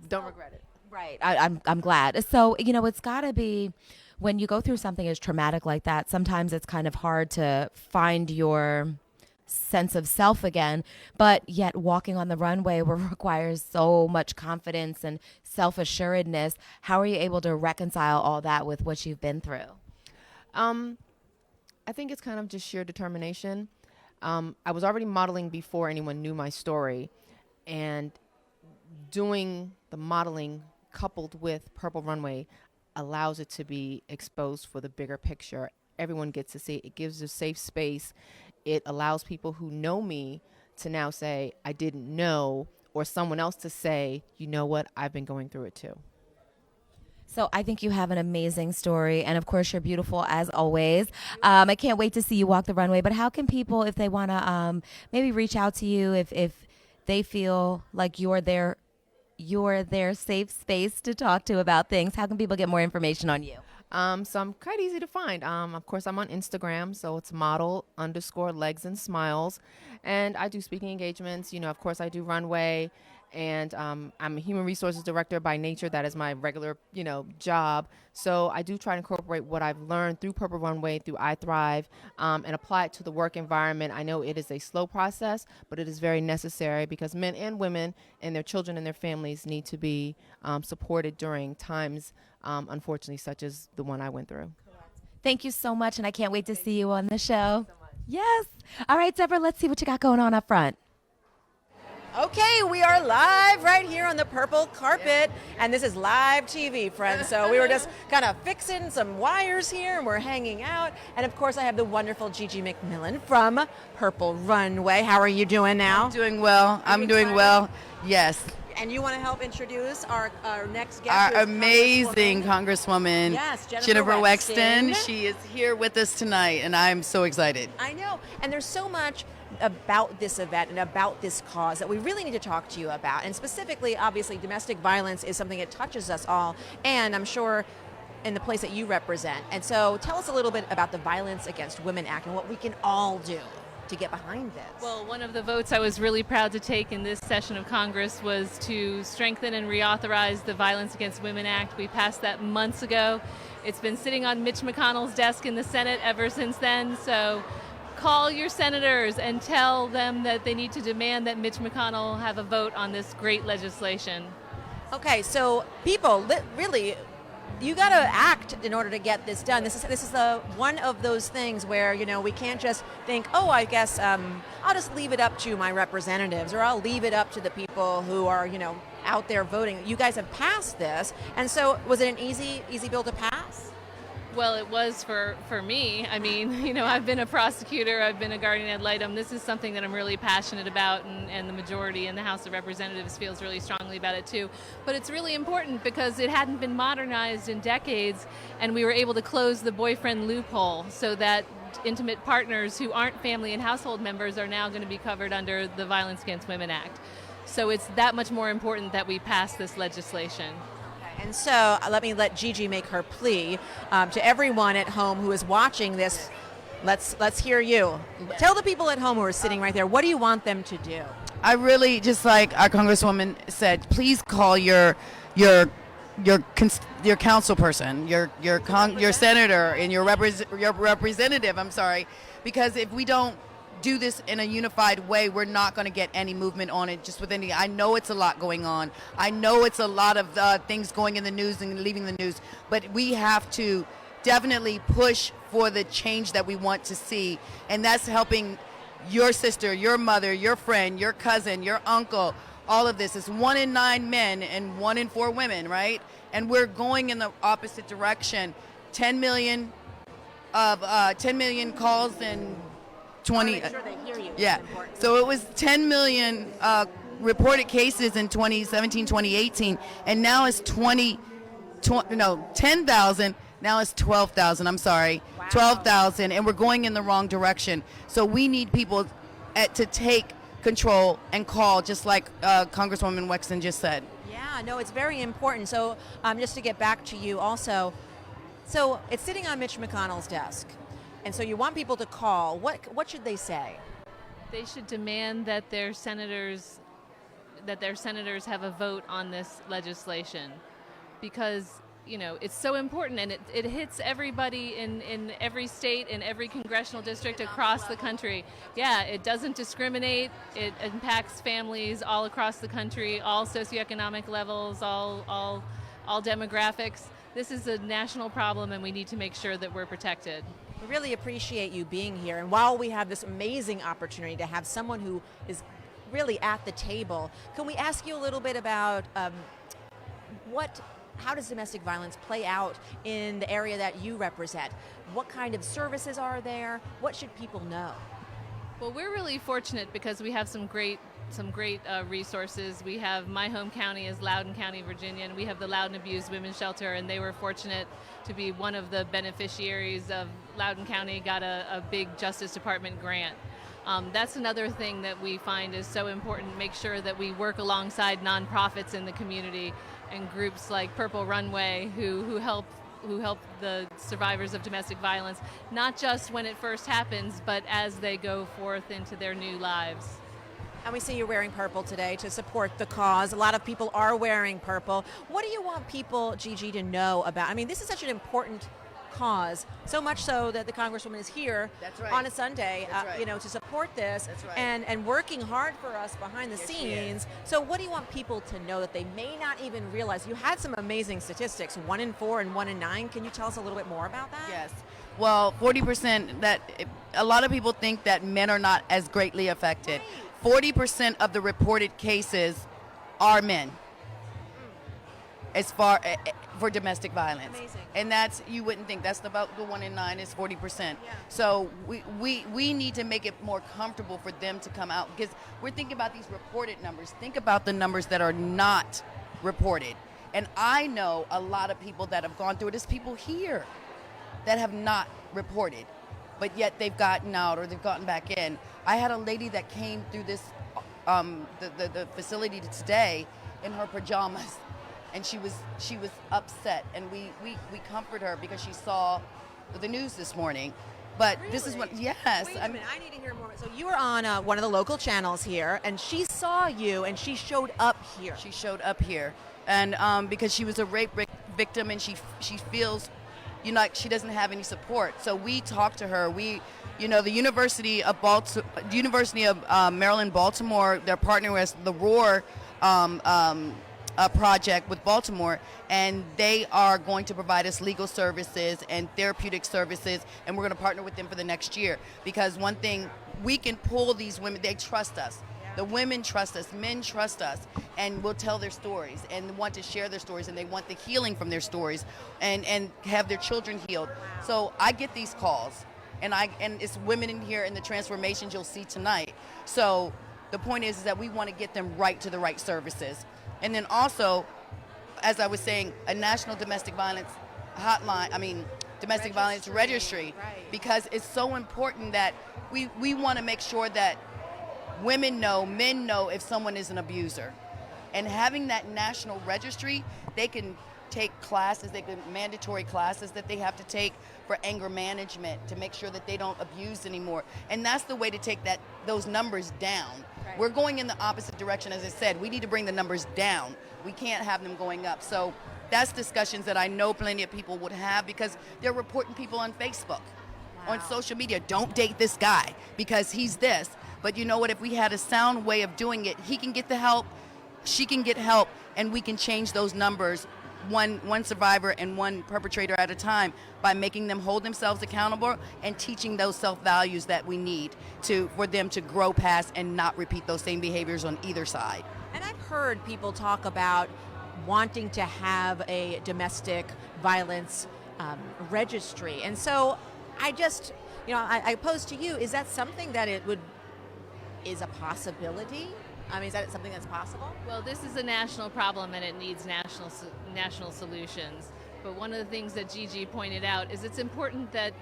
Don't regret it. Right. I'm glad. So, it's got to be, when you go through something as traumatic like that, sometimes it's kind of hard to find your sense of self again, but yet walking on the runway requires so much confidence and self-assuredness. How are you able to reconcile all that with what you've been through? I think it's kind of just sheer determination. I was already modeling before anyone knew my story, and doing the modeling coupled with Purple Runway allows it to be exposed for the bigger picture. Everyone gets to see it. It gives a safe space it allows people who know me to now say, I didn't know, or someone else to say, you know what, I've been going through it too. So I think you have an amazing story, and of course you're beautiful as always. I can't wait to see you walk the runway. But how can people, if they want to maybe reach out to you, if they feel like you're their safe space to talk to about things, how can people get more information on you? So I'm quite easy to find. Of course, I'm on Instagram, so it's model_legs and smiles. And I do speaking engagements. You know, of course, I do Runway. And I'm a human resources director by nature. That is my regular, job. So I do try to incorporate what I've learned through Purple Runway, through I Thrive, and apply it to the work environment. I know it is a slow process, but it is very necessary because men and women and their children and their families need to be supported during times, unfortunately, such as the one I went through. Thank you so much, and I can't wait to see you on the show. Yes. All right, Deborah, let's see what you got going on up front. Okay, we are live right here on the purple carpet, and this is live TV, friends. So we were just kind of fixing some wires here, and we're hanging out. And of course, I have the wonderful Gigi McMillan from Purple Runway. How are you doing now? I'm doing well. I'm doing well. Yes. And you want to help introduce our next guest, Our amazing Congresswoman, yes, Jennifer Wexton. She is here with us tonight, and I'm so excited. I know, and there's so much about this event and about this cause that we really need to talk to you about. And specifically, obviously, domestic violence is something that touches us all, and I'm sure in the place that you represent. And so tell us a little bit about the Violence Against Women Act and what we can all do to get behind this. Well, one of the votes I was really proud to take in this session of Congress was to strengthen and reauthorize the Violence Against Women Act. We passed that months ago. It's been sitting on Mitch McConnell's desk in the Senate ever since then, so call your senators and tell them that they need to demand that Mitch McConnell have a vote on this great legislation. Okay, so people, really, you got to act in order to get this done. This is the one of those things where, we can't just think, oh, I guess I'll just leave it up to my representatives, or I'll leave it up to the people who are, out there voting. You guys have passed this, and so was it an easy bill to pass? Well, it was for me. I mean, I've been a prosecutor, I've been a guardian ad litem. This is something that I'm really passionate about, and the majority in the House of Representatives feels really strongly about it too. But it's really important because it hadn't been modernized in decades, and we were able to close the boyfriend loophole so that intimate partners who aren't family and household members are now going to be covered under the Violence Against Women Act. So it's that much more important that we pass this legislation. And so let Gigi make her plea to everyone at home who is watching this. Let's hear you. Tell the people at home who are sitting right there, what do you want them to do? I really, just like our Congresswoman said, please call your council person, your senator, and your representative. I'm sorry, because if we don't do this in a unified way, we're not going to get any movement on it. Just with any, I know it's a lot going on. I know it's a lot of things going in the news and leaving the news, but we have to definitely push for the change that we want to see, and that's helping your sister, your mother, your friend, your cousin, your uncle. All of this is 1 in 9 men and 1 in 4 women, right? And we're going in the opposite direction. 10 million calls and 20. Sure they hear you. Yeah. So it was 10 million reported cases in 2017, 2018, and now it's 10,000. Now it's 12,000. I'm sorry, wow. 12,000, and we're going in the wrong direction. So we need people to take control and call, just like Congresswoman Wexton just said. Yeah, no, it's very important. So just to get back to you also, so it's sitting on Mitch McConnell's desk. And so you want people to call. What should they say? They should demand that their senators have a vote on this legislation, because it's so important, and it hits everybody in every state, in every congressional district across the country. Yeah, it doesn't discriminate. It impacts families all across the country, all socioeconomic levels, all demographics. This is a national problem, and we need to make sure that we're protected. We really appreciate you being here. And while we have this amazing opportunity to have someone who is really at the table, can we ask you a little bit about how does domestic violence play out in the area that you represent? What kind of services are there? What should people know? Well, we're really fortunate because we have some great resources. We have my home county is Loudoun County, Virginia, and we have the Loudoun Abused Women's Shelter, and they were fortunate to be one of the beneficiaries of Loudoun County got a big Justice Department grant. That's another thing that we find is so important, make sure that we work alongside nonprofits in the community and groups like Purple Runway who help the survivors of domestic violence, not just when it first happens, but as they go forth into their new lives. And we see you're wearing purple today to support the cause. A lot of people are wearing purple. What do you want people, Gigi, to know about? I mean, this is such an important cause, so much so that the Congresswoman is here on a Sunday, to support this and working hard for us behind the scenes. So what do you want people to know that they may not even realize? You had some amazing statistics, 1 in 4 and 1 in 9. Can you tell us a little bit more about that? Yes. Well, 40%, a lot of people think that men are not as greatly affected. 40% of the reported cases are men as far for domestic violence. Amazing. And that's, you wouldn't think, that's about the 1 in 9 is 40%. So we need to make it more comfortable for them to come out, because we're thinking about these reported numbers. Think about the numbers that are not reported. And I know a lot of people that have gone through it. There's people here that have not reported, but yet they've gotten out or they've gotten back in. I had a lady that came through this, the facility today in her pajamas, and she was upset, and we comfort her because she saw the news this morning. But this is what, yes. Wait a minute, I need to hear more. So you were on one of the local channels here, and she saw you, and she showed up here. She showed up here, and because she was a rape victim, and she feels, like she doesn't have any support. So we talked to her. The University of Maryland, Baltimore, they're partnering with the ROAR project with Baltimore, and they are going to provide us legal services and therapeutic services, and we're going to partner with them for the next year. Because one thing, we can pull these women, they trust us. The women trust us, men trust us, and will tell their stories and want to share their stories, and they want the healing from their stories and have their children healed. So I get these calls, and it's women in here in the transformations you'll see tonight. So the point is that we want to get them right to the right services. And then also, as I was saying, a national domestic violence hotline, domestic violence registry, because it's so important that we want to make sure that women know, men know if someone is an abuser. And having that national registry, they can take classes, mandatory classes that they have to take for anger management to make sure that they don't abuse anymore. And that's the way to take those numbers down. Right. We're going in the opposite direction, as I said. We need to bring the numbers down. We can't have them going up. So that's discussions that I know plenty of people would have, because they're reporting people on Facebook, on social media. Don't date this guy because he's this. But you know what? If we had a sound way of doing it, he can get the help, she can get help, and we can change those numbers one survivor and one perpetrator at a time by making them hold themselves accountable and teaching those self-values that we need for them to grow past and not repeat those same behaviors on either side. And I've heard people talk about wanting to have a domestic violence registry. And so I just, I pose to you, is that something that is a possibility? Is that something that's possible? Well, this is a national problem, and it needs national solutions. But one of the things that Gigi pointed out is it's important that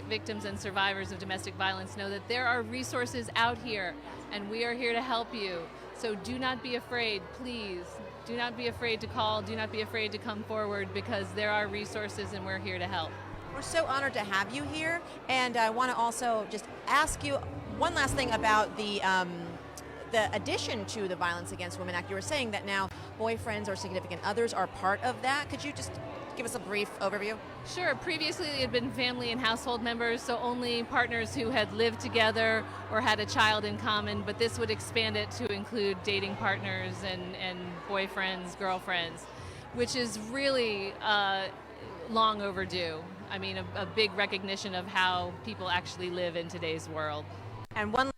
victims and survivors of domestic violence know that there are resources out here, and we are here to help you. So do not be afraid, please. Do not be afraid to call. Do not be afraid to come forward, because there are resources, and we're here to help. We're so honored to have you here, and I want to also just ask you one last thing about the addition to the Violence Against Women Act. You were saying that now boyfriends or significant others are part of that. Could you just give us a brief overview? Sure. Previously, it had been family and household members, so only partners who had lived together or had a child in common, but this would expand it to include dating partners and boyfriends, girlfriends, which is really long overdue. A big recognition of how people actually live in today's world. And one last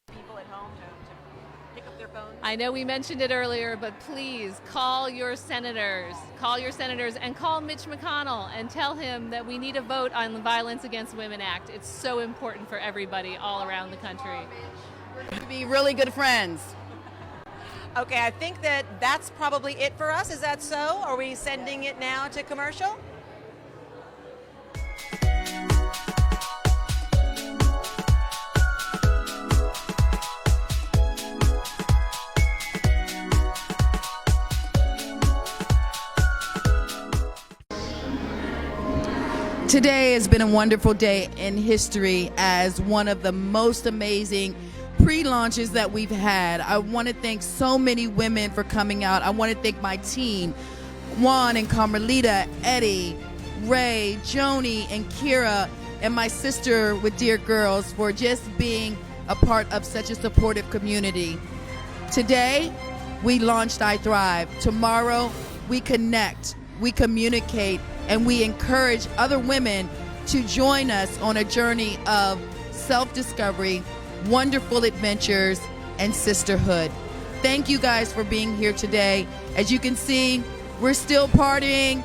thing, you want to make people at home to pick up their phone? I know we mentioned it earlier, but please call your senators. Call your senators and call Mitch McConnell and tell him that we need a vote on the Violence Against Women Act. It's so important for everybody all around the country. We're going to be really good friends. Okay, I think that's probably it for us. Is that so? Are we sending it now to commercial? Today has been a wonderful day in history as one of the most amazing pre-launches that we've had. I want to thank so many women for coming out. I want to thank my team, Juan and Carmelita, Eddie, Ray, Joni, and Kira, and my sister with Dear Girls for just being a part of such a supportive community. Today, we launched I Thrive. Tomorrow, we connect, we communicate, and we encourage other women to join us on a journey of self-discovery, wonderful adventures, and sisterhood. Thank you guys for being here today. As you can see, we're still partying.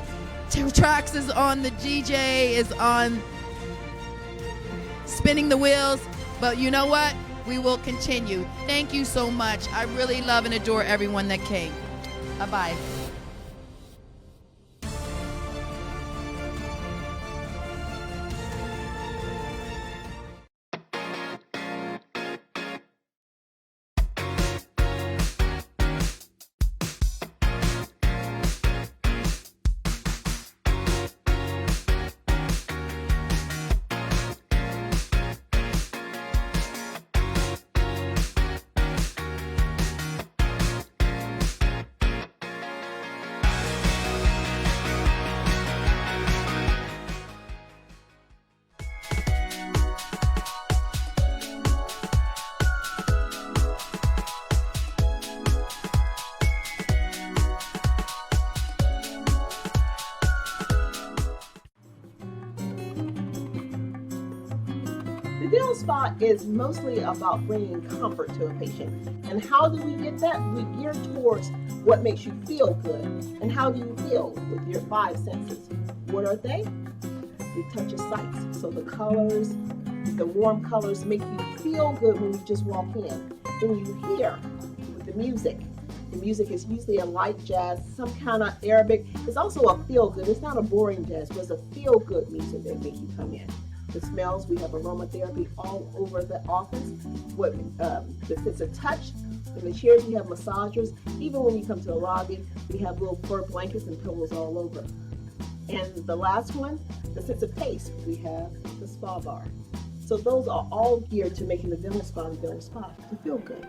Tracks is on, the DJ is on, spinning the wheels, but you know what? We will continue. Thank you so much. I really love and adore everyone that came. Bye-bye. The dental spa is mostly about bringing comfort to a patient. And how do we get that? We gear towards what makes you feel good. And how do you feel? With your 5 senses. What are they? You touch your sights. So the colors, the warm colors make you feel good when you just walk in. Then you hear with the music. The music is usually a light jazz, some kind of Arabic. It's also a feel-good. It's not a boring jazz, but it's a feel-good music that makes you come in. The smells, we have aromatherapy all over the office. What the sense of touch. In the chairs, we have massagers. Even when you come to the lobby, we have little fur blankets and pillows all over. And the last one, the sense of taste. We have the spa bar. So those are all geared to making the dental spa to feel good.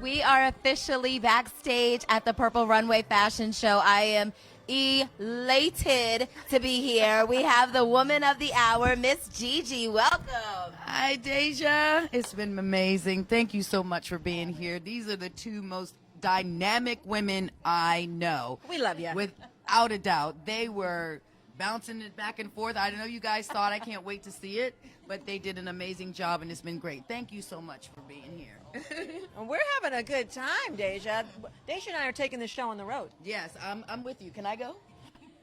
We are officially backstage at the Purple Runway Fashion Show. I am elated to be here. We have the woman of the hour, Miss Gigi. Welcome. Hi, Deja. It's been amazing. Thank you so much for being here. These are the two most dynamic women I know. We love you. Without a doubt. They were bouncing it back and forth. I know you guys thought. I can't wait to see it. But they did an amazing job, and it's been great. Thank you so much for being here. And we're having a good time, Deja. Deja and I are taking the show on the road. Yes, I'm with you. Can I go?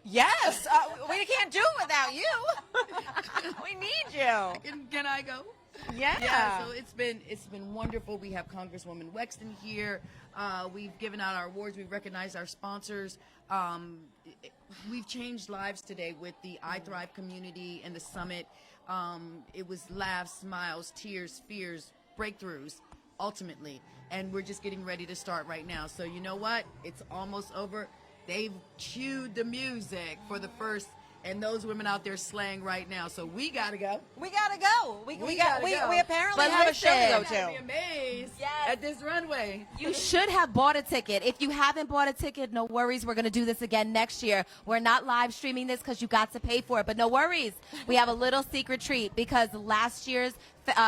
Yes. We can't do it without you. We need you. Can I go? Yeah. So it's been wonderful. We have Congresswoman Wexton here. We've given out our awards. We've recognized our sponsors. We've changed lives today with the I Thrive community and the summit. It was laughs, smiles, tears, fears, breakthroughs, ultimately. And we're just getting ready to start right now. So you know what? It's almost over. They've cued the music for the first And those women out there slaying right now. So we gotta go. We gotta go. We apparently But have a show to go listen, to. Be amazed at this runway. You should have bought a ticket. If you haven't bought a ticket, no worries. We're going to do this again next year. We're not live streaming this because you got to pay for it, but no worries. We have a little secret treat because last year's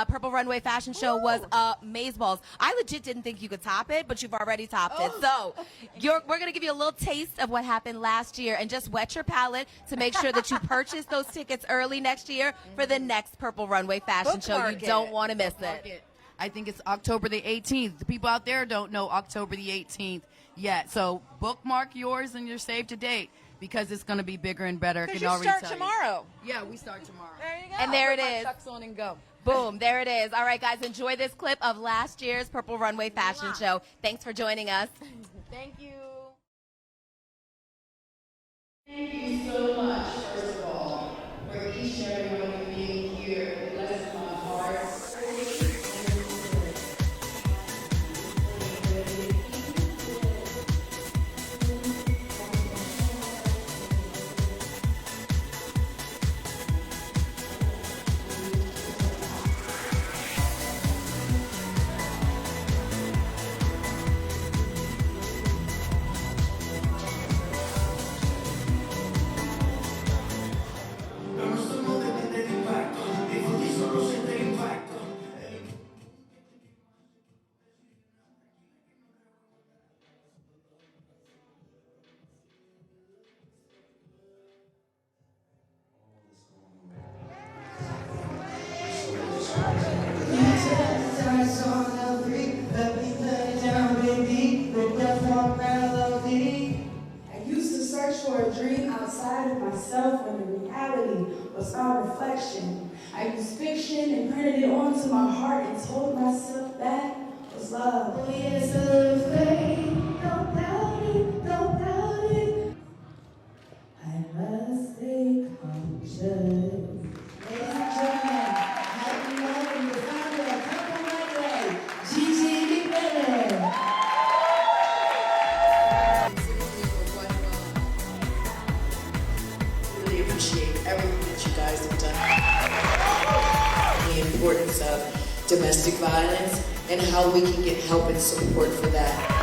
Purple Runway fashion show was amazeballs. I legit didn't think you could top it, but you've already topped it. So we're going to give you a little taste of what happened last year and just wet your palate to make sure that you purchase those tickets early next year for the next Purple Runway fashion show. You don't want to miss it. I think it's October the 18th. The people out there don't know October the 18th yet. So bookmark yours and your save to date because it's going to be bigger and better. Because you start tomorrow. Yeah, we start tomorrow. There you go. And there it Put my is. Chucks on and go. Boom, there it is. All right, guys, enjoy this clip of last year's Purple Runway fashion show. Thanks for joining us. Thank you. Thank you so much, first of all, for each and every one of you being here. It blesses my heart. I used to search for a dream outside of myself when the reality was our reflection. I used fiction and printed it onto my heart and told myself that was love. Oh yes, a little faith, don't doubt it, don't doubt it. I must stay conscious. Ladies and gentlemen, happy welcome to the founder of Purple Runway, Gigi McMillan. Really appreciate everything that you guys have done. The importance of domestic violence and how we can get help and support for that.